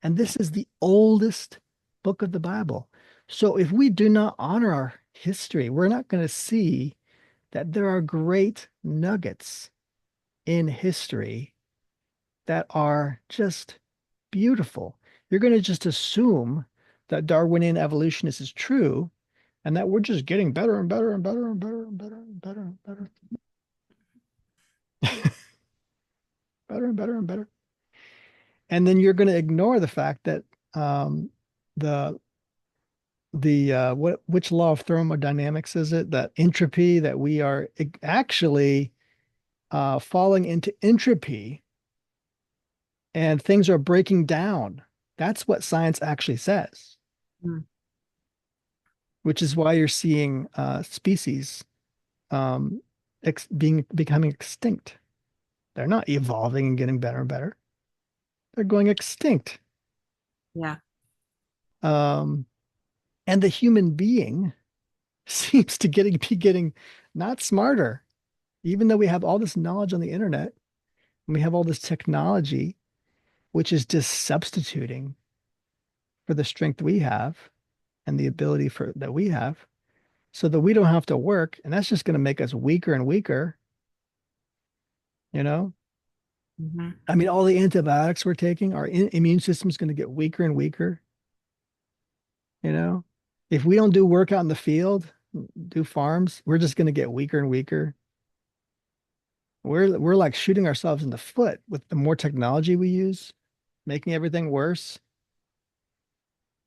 A: And this is the oldest book of the Bible. So if we do not honor our history, we're not going to see that there are great nuggets in history that are just beautiful. You're going to just assume that Darwinian evolutionists is true and that we're just getting better and better and better and better and better and better and better, better and better and better. And then you're going to ignore the fact that um, the what which law of thermodynamics is it? That entropy, that we are actually falling into entropy and things are breaking down. That's what science actually says,
B: Mm.
A: which is why you're seeing species becoming extinct. They're not evolving and getting better and better. They're going extinct.
B: Yeah.
A: Um, and the human being seems to be getting not smarter, even though we have all this knowledge on the internet and we have all this technology, which is just substituting for the strength we have and the ability for that we have, so that we don't have to work. And that's just going to make us weaker and weaker, you know?
B: Hmm.
A: I mean, all the antibiotics we're taking, our immune system is going to get weaker and weaker, you know? If we don't do work out in the field, do farms, we're just going to get weaker and weaker. We're like shooting ourselves in the foot with the more technology we use, making everything worse.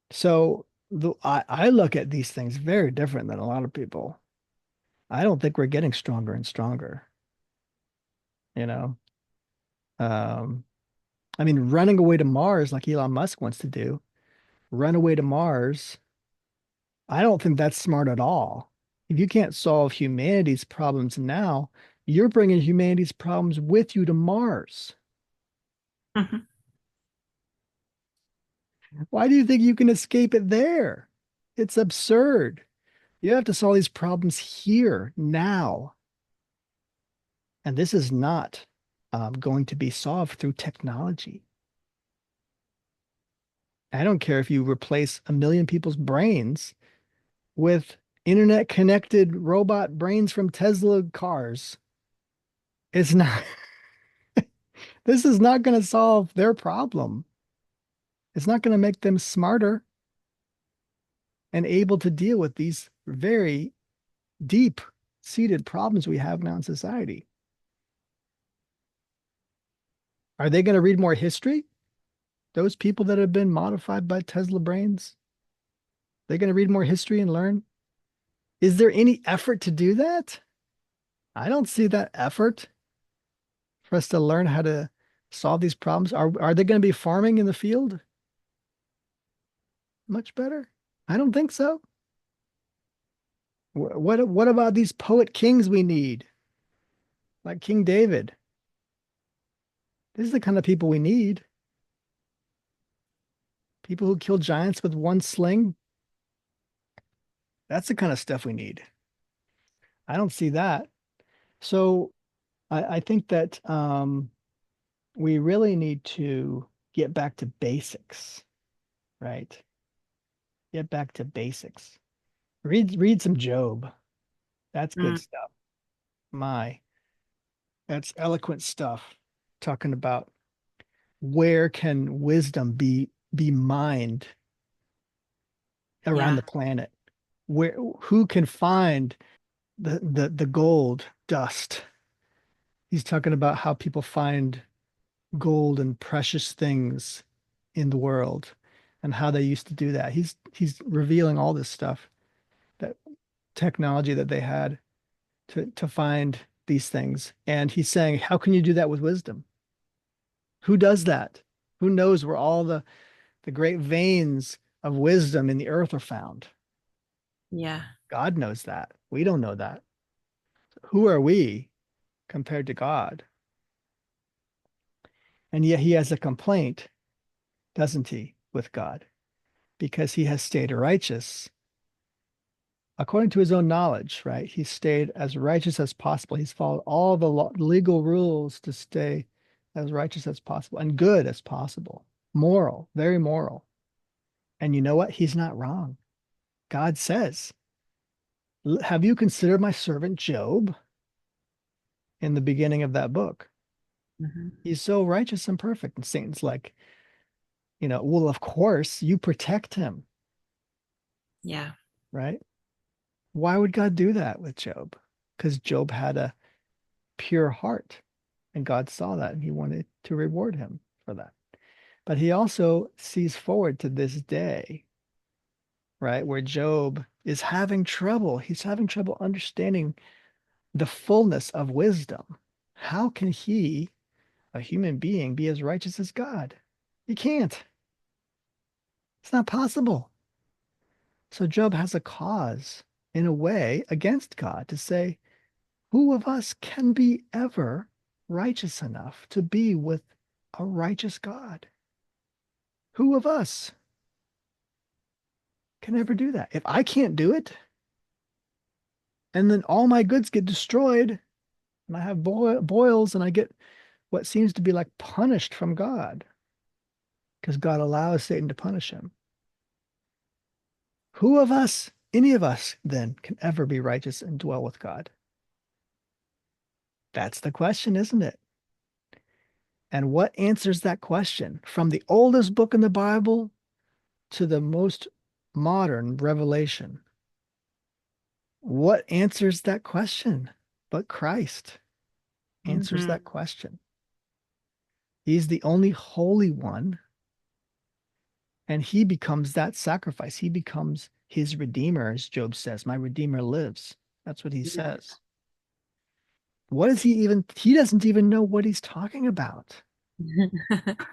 A: So I look at these things very different than a lot of people. I don't think we're getting stronger and stronger, you know? Um, I mean, running away to Mars like Elon Musk wants to do, run away to Mars. I don't think that's smart at all. If you can't solve humanity's problems now, you're bringing humanity's problems with you to Mars.
B: Hmm.
A: Why do you think you can escape it there? It's absurd. You have to solve these problems here, now. And this is not going to be solved through technology. I don't care if you replace a million people's brains with internet connected robot brains from Tesla cars. It's not, this is not going to solve their problem. It's not going to make them smarter and able to deal with these very deep seated problems we have now in society. Are they going to read more history? Those people that have been modified by Tesla brains, they're going to read more history and learn. Is there any effort to do that? I don't see that effort for us to learn how to solve these problems. Are they going to be farming in the field much better? I don't think so. What about these poet kings we need, like King David? This is the kind of people we need. People who kill giants with one sling. That's the kind of stuff we need. I don't see that. So I think that we really need to get back to basics, right? Get back to basics. Read some Job. That's good
B: Mm.
A: stuff. My, that's eloquent stuff. Talking about where can wisdom be mined around
B: Yeah.
A: the planet? Where who can find the gold dust? He's talking about how people find gold and precious things in the world and how they used to do that. He's revealing all this stuff, that technology that they had to find these things. And he's saying, how can you do that with wisdom? Who does that? Who knows where all the great veins of wisdom in the earth are found?
B: Yeah.
A: God knows that. We don't know that. Who are we compared to God? And yet he has a complaint, doesn't he, with God? Because he has stayed righteous according to his own knowledge, right? He stayed as righteous as possible. He's followed all the legal rules to stay as righteous as possible and good as possible. Moral, very moral. And you know what? He's not wrong. God says, have you considered my servant Job in the beginning of that book?
B: Hmm.
A: He's so righteous and perfect. And Satan's like, well, of course, you protect him,
B: Yeah.
A: right? Why would God do that with Job? Because Job had a pure heart, and God saw that and he wanted to reward him for that. But he also sees forward to this day, right, where Job is having trouble. He's having trouble understanding the fullness of wisdom. How can he, a human being, be as righteous as God? He can't. It's not possible. So Job has a cause, in a way, against God to say, who of us can be ever righteous enough to be with a righteous God? Who of us can ever do that? If I can't do it, and then all my goods get destroyed, and I have boils, and I get what seems to be like punished from God, because God allows Satan to punish him. Who of us, any of us, then can ever be righteous and dwell with God? That's the question, isn't it? And what answers that question? From the oldest book in the Bible to the most modern revelation. What answers that question? But Christ answers
B: Hmm.
A: that question. He's the only holy one, and he becomes that sacrifice. He becomes his redeemer, as Job says, my redeemer lives. That's what he
B: Yeah.
A: says. What is he doesn't even know what he's talking about.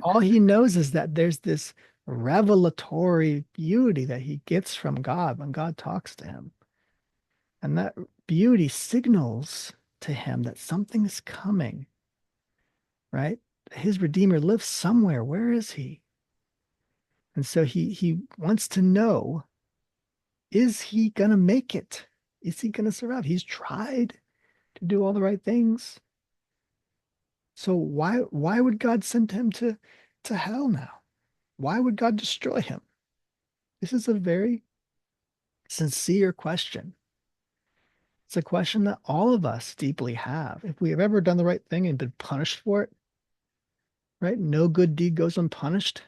A: All he knows is that there's this revelatory beauty that he gets from God when God talks to him. And that beauty signals to him that something is coming, right? His Redeemer lives somewhere. Where is he? And so he wants to know, is he gonna make it? Is he gonna survive? He's tried to do all the right things. So why would God send him to hell now? Why would God destroy him? This is a very sincere question. It's a question that all of us deeply have. If we have ever done the right thing and been punished for it, right? No good deed goes unpunished.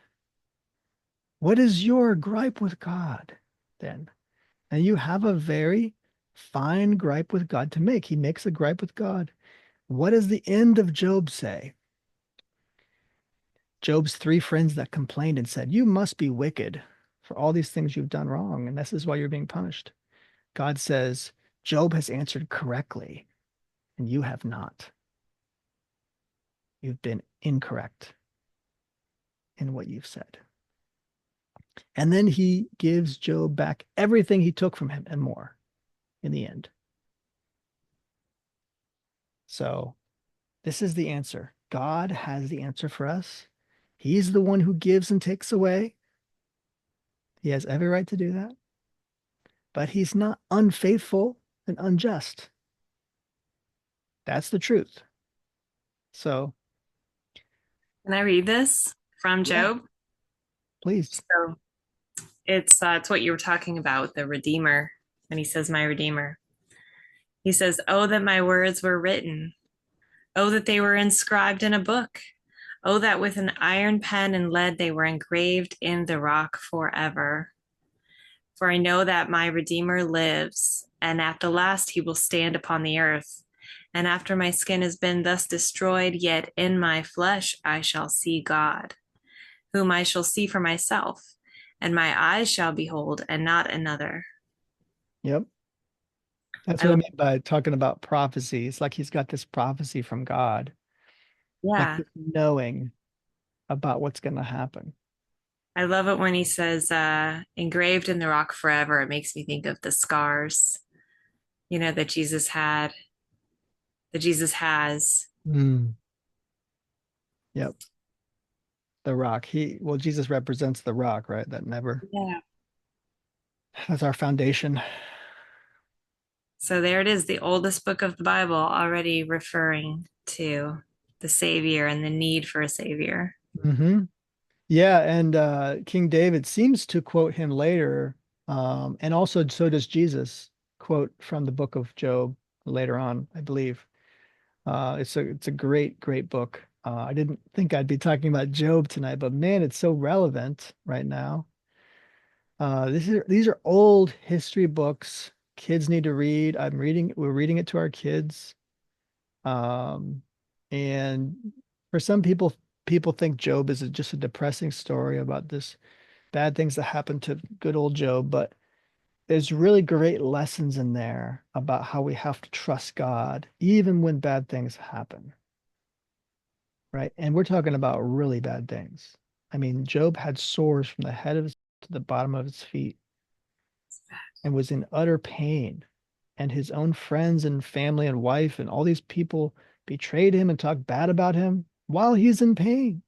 A: What is your gripe with God then? And you have a very fine gripe with God to make. He makes a gripe with God. What does the end of Job say? Job's three friends that complained and said, you must be wicked for all these things you've done wrong, and this is why you're being punished. God says, Job has answered correctly, and you have not. You've been incorrect in what you've said. And then he gives Job back everything he took from him and more in the end. So this is the answer. God has the answer for us. He's the one who gives and takes away. He has every right to do that. But he's not unfaithful and unjust. That's the truth. So,
B: Can I read this from
A: yeah,
B: Job?
A: please.
B: So it's what you were talking about, the Redeemer. And he says, my Redeemer. He says, oh, that my words were written. Oh, that they were inscribed in a book. Oh, that with an iron pen and lead they were engraved in the rock forever. For I know that my Redeemer lives, and at the last he will stand upon the earth. And after my skin has been thus destroyed, yet in my flesh I shall see God, whom I shall see for myself, and my eyes shall behold, and not another.
A: Yep. That's
B: I
A: what I
B: love,
A: mean by talking about prophecy. It's like he's got this prophecy from God, like
B: yeah,
A: this knowing. about what's going to happen.
B: I love it when he says, engraved in the rock forever. It makes me think of the scars, that Jesus had, that Jesus has.
A: Mm. Yep. The rock. Well, Jesus represents the rock, right?
B: Yeah.
A: That's our foundation.
B: So there it is, the oldest book of the Bible already referring to the Savior and the need for a Savior.
A: Hmm. Yeah, and King David seems to quote him later, and also so does Jesus quote from the book of Job later on, I believe. It's a great book. I didn't think I'd be talking about Job tonight, but man, it's so relevant right now. These are old history books kids need to read. We're reading it to our kids. Um, and for some people, people think Job is just a depressing story about this bad things that happened to good old Job, but there's really great lessons in there about how we have to trust God even when bad things happen, right? And we're talking about really bad things. I mean, Job had sores from the head of his to the bottom of his feet and was in utter pain. And his own friends and family and wife and all these people betrayed him and talked bad about him while he's in pain.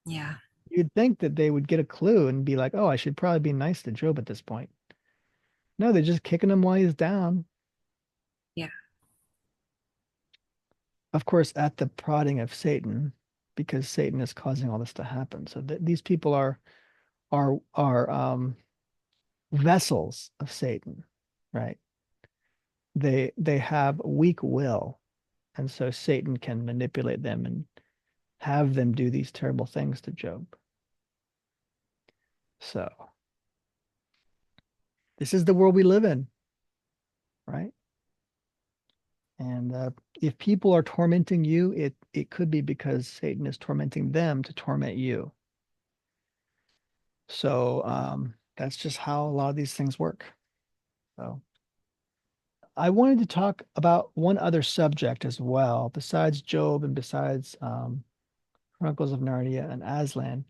B: Yeah.
A: You'd think that they would get a clue and be like, oh, I should probably be nice to Job at this point. No, they're just kicking him while he's down.
B: Yeah.
A: Of course, at the prodding of Satan, because Satan is causing all this to happen. So these people are vessels of Satan, right? They have weak will, and so Satan can manipulate them and have them do these terrible things to Job. So this is the world we live in, right? And if people are tormenting you, it could be because Satan is tormenting them to torment you. So that's just how a lot of these things work. So I wanted to talk about one other subject as well, besides Job and besides Chronicles of Narnia and Aslan,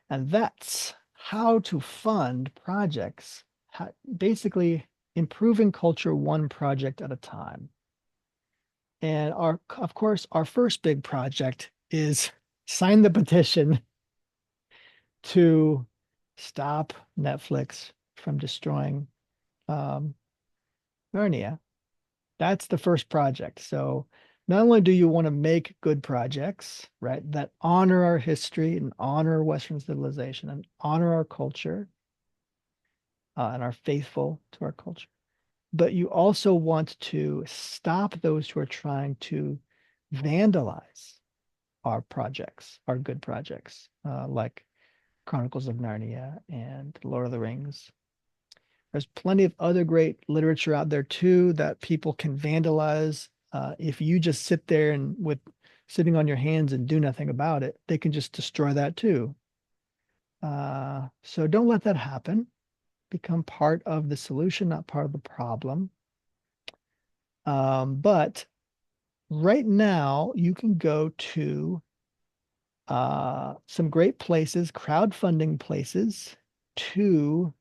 A: and that's how to fund projects, basically improving culture one project at a time. And of course, our first big project is sign the petition to stop Netflix from destroying um, Narnia. That's the first project. So not only do you want to make good projects, right, that honor our history and honor Western civilization and honor our culture and are faithful to our culture, but you also want to stop those who are trying to vandalize our projects, our good projects, like Chronicles of Narnia and Lord of the Rings. There's plenty of other great literature out there too that people can vandalize. If you just sit there and with sitting on your hands and do nothing about it, they can just destroy that too. So don't let that happen. Become part of the solution, not part of the problem. But right now, you can go to some great places, crowdfunding places to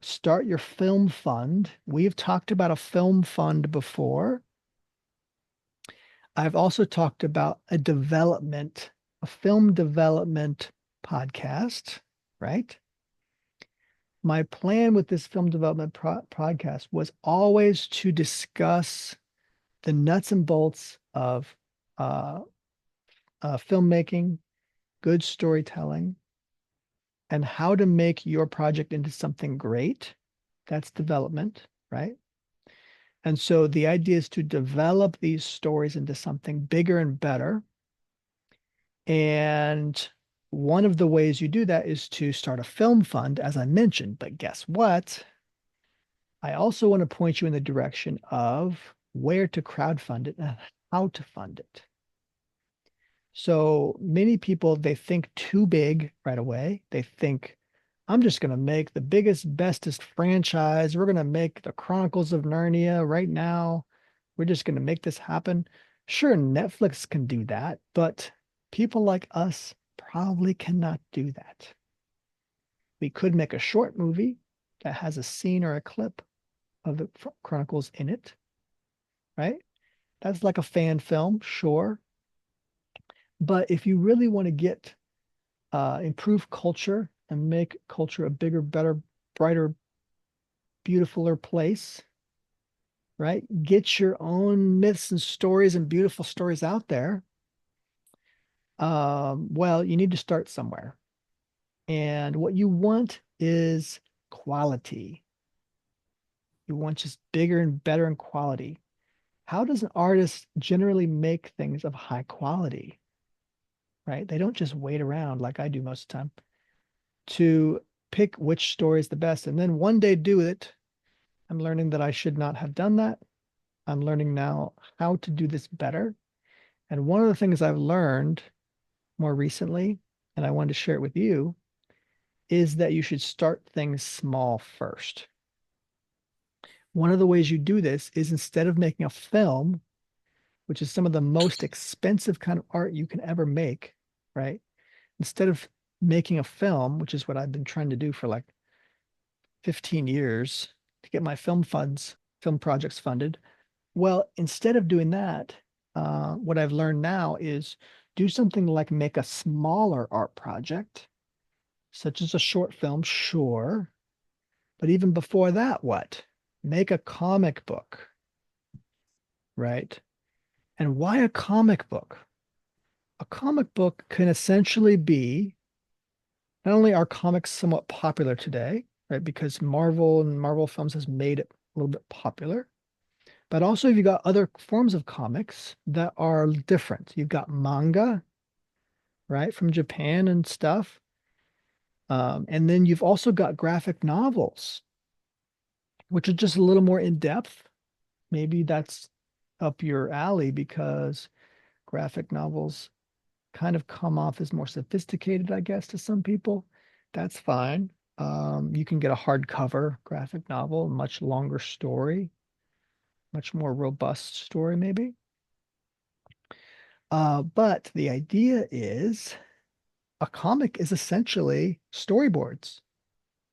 A: start your film fund. We've talked about a film fund before. I've also talked about a film development podcast, right? My plan with this film development podcast was always to discuss the nuts and bolts of uh, filmmaking, good storytelling, and how to make your project into something great. That's development, right? And so the idea is to develop these stories into something bigger and better. And one of the ways you do that is to start a film fund, as I mentioned. But guess what? I also want to point you in the direction of where to crowdfund it and how to fund it. So many people, they think too big right away. They think, I'm just going to make the biggest, bestest franchise. We're going to make the Chronicles of Narnia right now. We're just going to make this happen. Sure, Netflix can do that, but people like us, probably cannot do that. We could make a short movie that has a scene or a clip of the Chronicles in it, right? That's like a fan film, sure. But if you really want to get improve culture and make culture a bigger, better, brighter, beautifuler place, right? Get your own myths and stories and beautiful stories out there. Well, you need to start somewhere. And what you want is quality. You want just bigger and better in quality. How does an artist generally make things of high quality? Right? They don't just wait around like I do most of the time to pick which story is the best and then one day do it. I'm learning that I should not have done that. I'm learning now how to do this better. And one of the things I've learned more recently, and I wanted to share it with you, is that you should start things small first. One of the ways you do this is instead of making a film, which is some of the most expensive kind of art you can ever make, right? Instead of making a film, which is what I've been trying to do for like 15 years to get my film projects funded. Well, instead of doing that, what I've learned now is do something like make a smaller art project, such as a short film, sure. But even before that, what? Make a comic book, right? And why a comic book? A comic book can essentially be not only are comics somewhat popular today, right? Because Marvel and Marvel films has made it a little bit popular, but also you've got other forms of comics that are different. You've got manga, right, from Japan and stuff. And then you've also got graphic novels, which are just a little more in depth. Maybe that's up your alley because graphic novels kind of come off as more sophisticated, I guess, to some people. That's fine. You can get a hardcover graphic novel, much longer story, much more robust story, maybe. But the idea is a comic is essentially storyboards,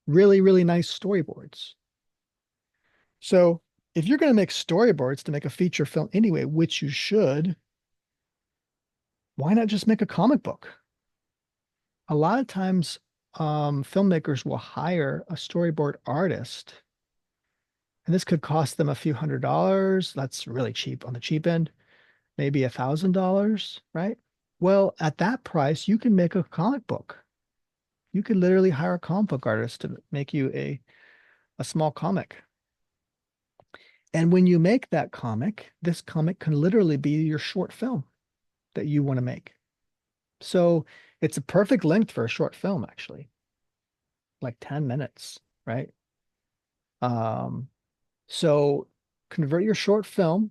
A: really, really nice storyboards. So if you're going to make storyboards to make a feature film anyway, which you should, why not just make a comic book? A lot of times, filmmakers will hire a storyboard artist, and this could cost them a few $100s. That's really cheap on the cheap end, maybe $1,000, right? Well, at that price, you can make a comic book. You could literally hire a comic book artist to make you a small comic. And when you make that comic, this comic can literally be your short film that you want to make. So it's a perfect length for a short film, actually, like 10 minutes, right? So convert your short film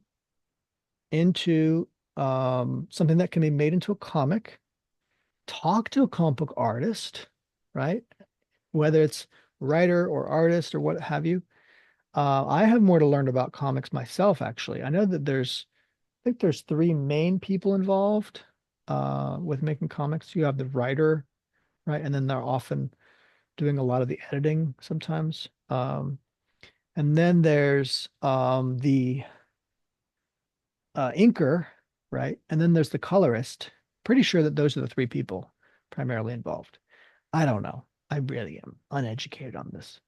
A: into something that can be made into a comic. Talk to a comic book artist, right? Whether it's writer or artist or what have you. I have more to learn about comics myself, actually. I know that I think there's three main people involved with making comics. You have the writer, right? And then they're often doing a lot of the editing sometimes. And then there's the inker, right? And then there's the colorist. Pretty sure that those are the three people primarily involved. I don't know. I really am uneducated on this,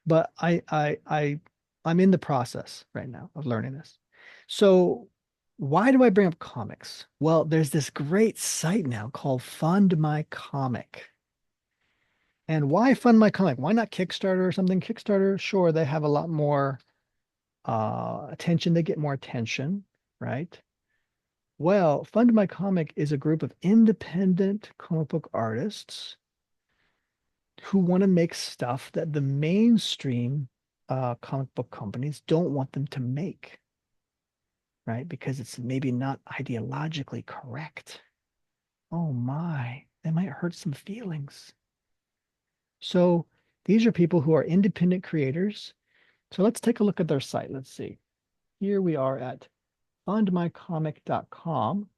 A: but I'm in the process right now of learning this. So why do I bring up comics? Well, there's this great site now called Fund My Comic. And why fund my comic? Why not Kickstarter or something? Kickstarter, sure, they have a lot more attention. They get more attention, right? Well, Fund My Comic is a group of independent comic book artists who want to make stuff that the mainstream comic book companies don't want them to make, right? Because it's maybe not ideologically correct. Oh my, that might hurt some feelings. So these are people who are independent creators. So let's take a look at their site. Let's see. Here we are at fundmycomic.com.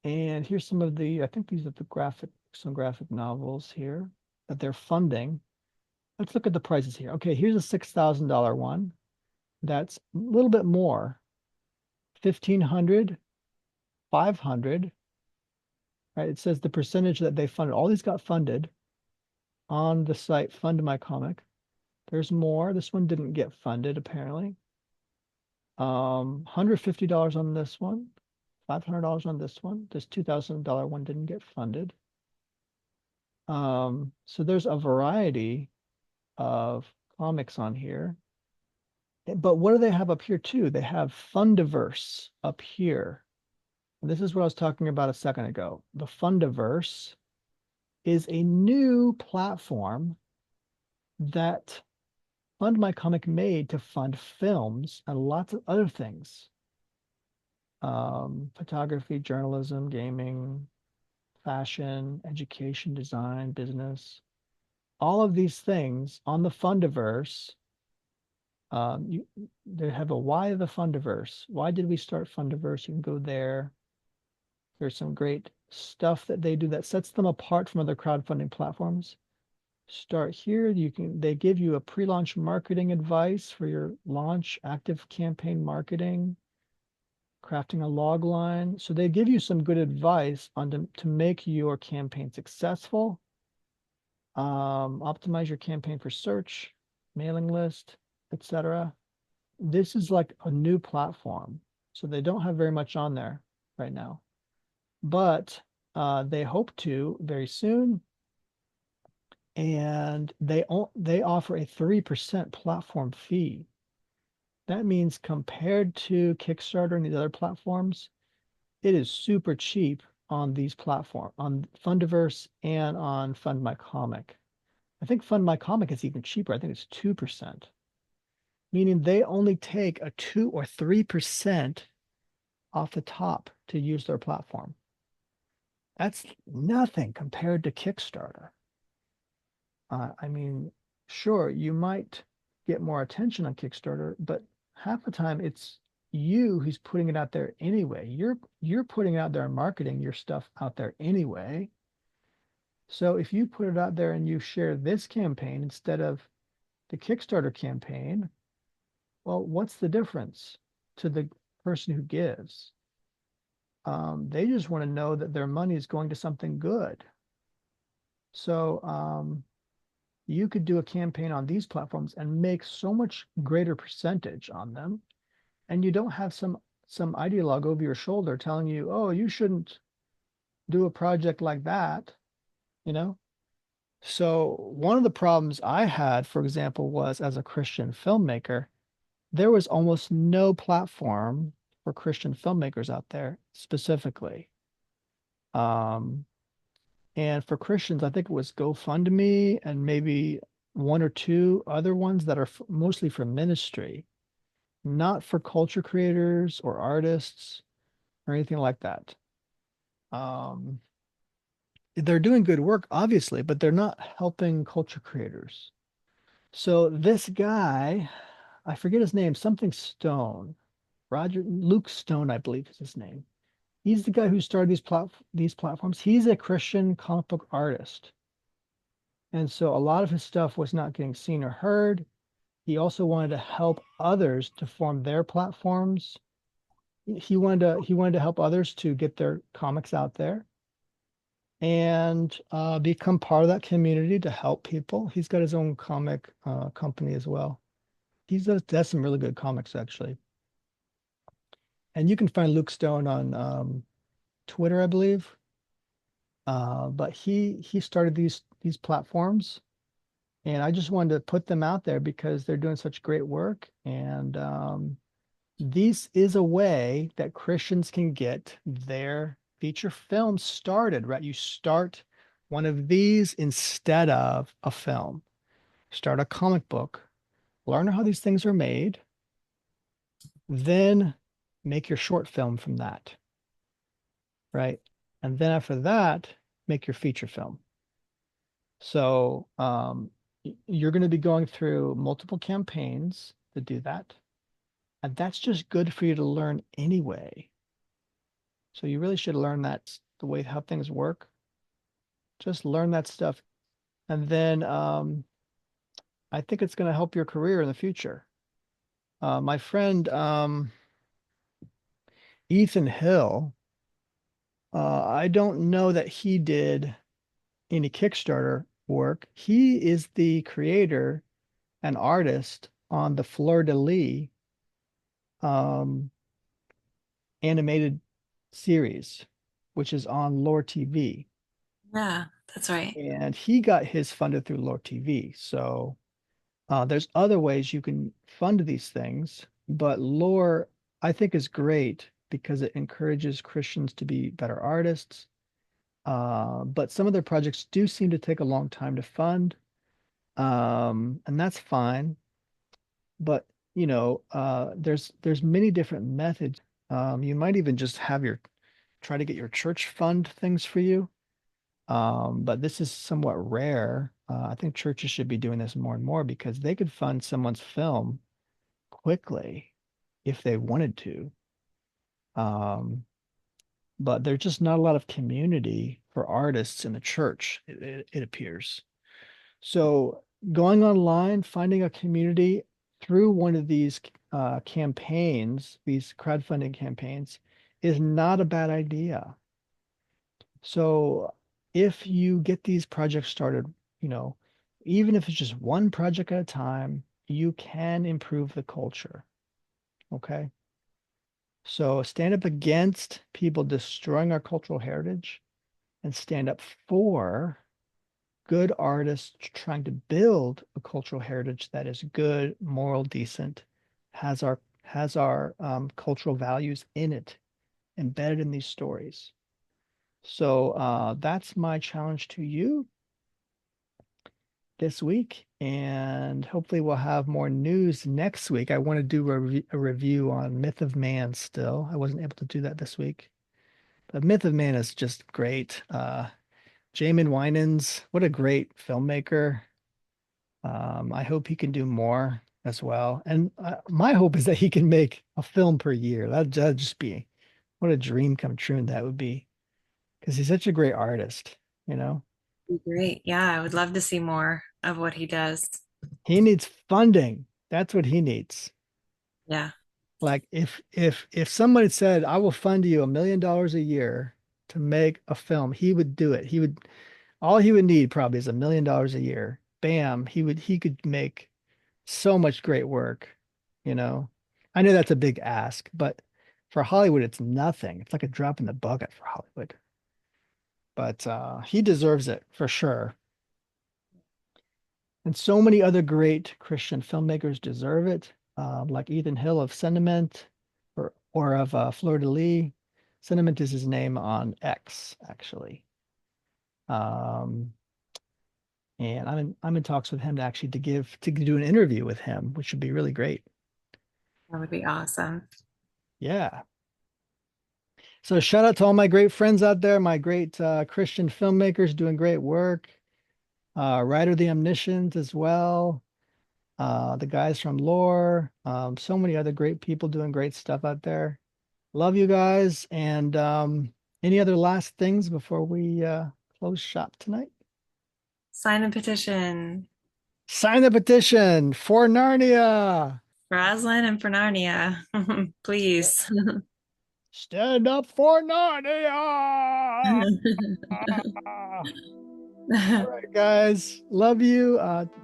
A: And here's some of the, I think these are some graphic novels here that they're funding. Let's look at the prices here. Okay, here's a $6,000 one. That's a little bit more. 1,500, 500, right? It says the percentage that they funded. All these got funded on the site Fund My Comic. There's more. This one didn't get funded apparently. $150 on this one, $500 on this one. This $2,000 one didn't get funded. So there's a variety of comics on here. But what do they have up here too? They have Fundiverse up here. And this is what I was talking about a second ago. The Fundiverse is a new platform that Fund My Comic made to fund films and lots of other things. Photography, journalism, gaming, fashion, education, design, business. All of these things on the Fundiverse. They have a why the Fundiverse. Why did we start Fundiverse? You can go there. There's some great stuff that they do that sets them apart from other crowdfunding platforms. Start here. They give you a pre-launch marketing advice for your launch, active campaign marketing, crafting a log line. So they give you some good advice on to make your campaign successful. Optimize your campaign for search, mailing list, etc. This is like a new platform. So they don't have very much on there right now. But they hope to very soon. And they offer a 3% platform fee. That means compared to Kickstarter and these other platforms, it is super cheap on these platforms, on Fundiverse and on Fund My Comic. I think Fund My Comic is even cheaper. I think it's 2%, meaning they only take a 2 or 3% off the top to use their platform. That's nothing compared to Kickstarter. I mean, sure, you might get more attention on Kickstarter, but half the time it's you who's putting it out there anyway. You're putting it out there and marketing your stuff out there anyway. So if you put it out there and you share this campaign instead of the Kickstarter campaign, well, what's the difference to the person who gives? They just want to know that their money is going to something good. So you could do a campaign on these platforms and make so much greater percentage on them. And you don't have some ideologue over your shoulder telling you, oh, you shouldn't do a project like that, you know? So one of the problems I had, for example, was as a Christian filmmaker, there was almost no platform for Christian filmmakers out there specifically. And for Christians, I think it was GoFundMe and maybe one or two other ones that are mostly for ministry, not for culture creators or artists or anything like that. They're doing good work, obviously, but they're not helping culture creators. So this guy, I forget his name, something Stone, Luke Stone, I believe is his name. He's the guy who started these platforms. He's a Christian comic book artist. And so a lot of his stuff was not getting seen or heard. He also wanted to help others to form their platforms. He wanted to help others to get their comics out there and become part of that community to help people. He's got his own comic company as well. That's some really good comics actually. And you can find Luke Stone on Twitter, I believe. But he started these platforms, and I just wanted to put them out there because they're doing such great work. And this is a way that Christians can get their feature films started, right? You start one of these instead of a film. Start a comic book, learn how these things are made, then make your short film from that, right? And then after that, make your feature film. So you're going to be going through multiple campaigns to do that. And that's just good for you to learn anyway. So you really should learn that, the way how things work. Just learn that stuff. And then I think it's going to help your career in the future. My friend Ethan Hill, I don't know that he did any Kickstarter work. He is the creator and artist on the Fleur de Lis um, animated series, which is on Lore TV.
B: Yeah, that's right.
A: And he got his funded through Lore TV. So there's other ways you can fund these things, but Lore, I think, is great because it encourages Christians to be better artists. But some of their projects do seem to take a long time to fund, and that's fine. But there's many different methods. You might even just have your try to get your church fund things for you. But this is somewhat rare. I think churches should be doing this more and more because they could fund someone's film quickly if they wanted to. Um, but there's just not a lot of community for artists in the church, it appears. So going online, finding a community through one of these campaigns, these crowdfunding campaigns, is not a bad idea. So if you get these projects started, you know, even if it's just one project at a time, you can improve the culture. Okay. So stand up against people destroying our cultural heritage and stand up for good artists trying to build a cultural heritage that is good, moral, decent, has our cultural values in it, embedded in these stories. So that's my challenge to you this week, and hopefully we'll have more news next week. I want to do a review on Myth of Man still. I wasn't able to do that this week, but Myth of Man is just great. Jamin Winans, what a great filmmaker. I hope he can do more as well. And my hope is that he can make a film per year. That'd just be what a dream come true that would be, because he's such a great artist, you know?
B: Great. Yeah, I would love to see more of what he does.
A: He needs funding. That's what he needs.
B: Yeah.
A: Like if somebody said, I will fund you $1 million a year to make a film, he would do it. All he would need probably is $1 million a year. Bam, he could make so much great work, you know. I know that's a big ask, but for Hollywood, it's nothing. It's like a drop in the bucket for Hollywood. But he deserves it for sure. And so many other great Christian filmmakers deserve it, like Ethan Hill of Sentiment or of Fleur de Lis. Sentiment is his name on X, actually. Um, and I'm in talks with him to do an interview with him, which would be really great.
B: That would be awesome.
A: Yeah. So shout out to all my great friends out there, my great Christian filmmakers doing great work. Ryder the Omniscient as well. The guys from Lore. So many other great people doing great stuff out there. Love you guys. And any other last things before we close shop tonight?
B: Sign a petition
A: Sign the petition for Narnia.
B: for Aslan and for Narnia. Please.
A: Stand up for Narnia. All right, guys. Love you.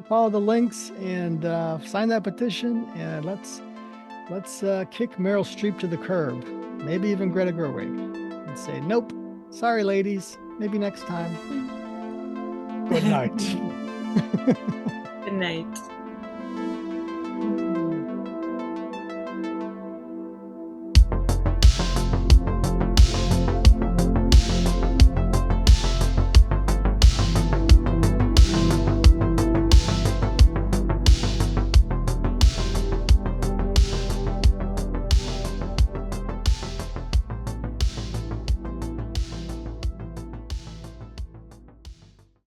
A: Follow the links and sign that petition. And let's kick Meryl Streep to the curb. Maybe even Greta Gerwig, and say, nope. Sorry, ladies. Maybe next time. Good night.
B: Good night.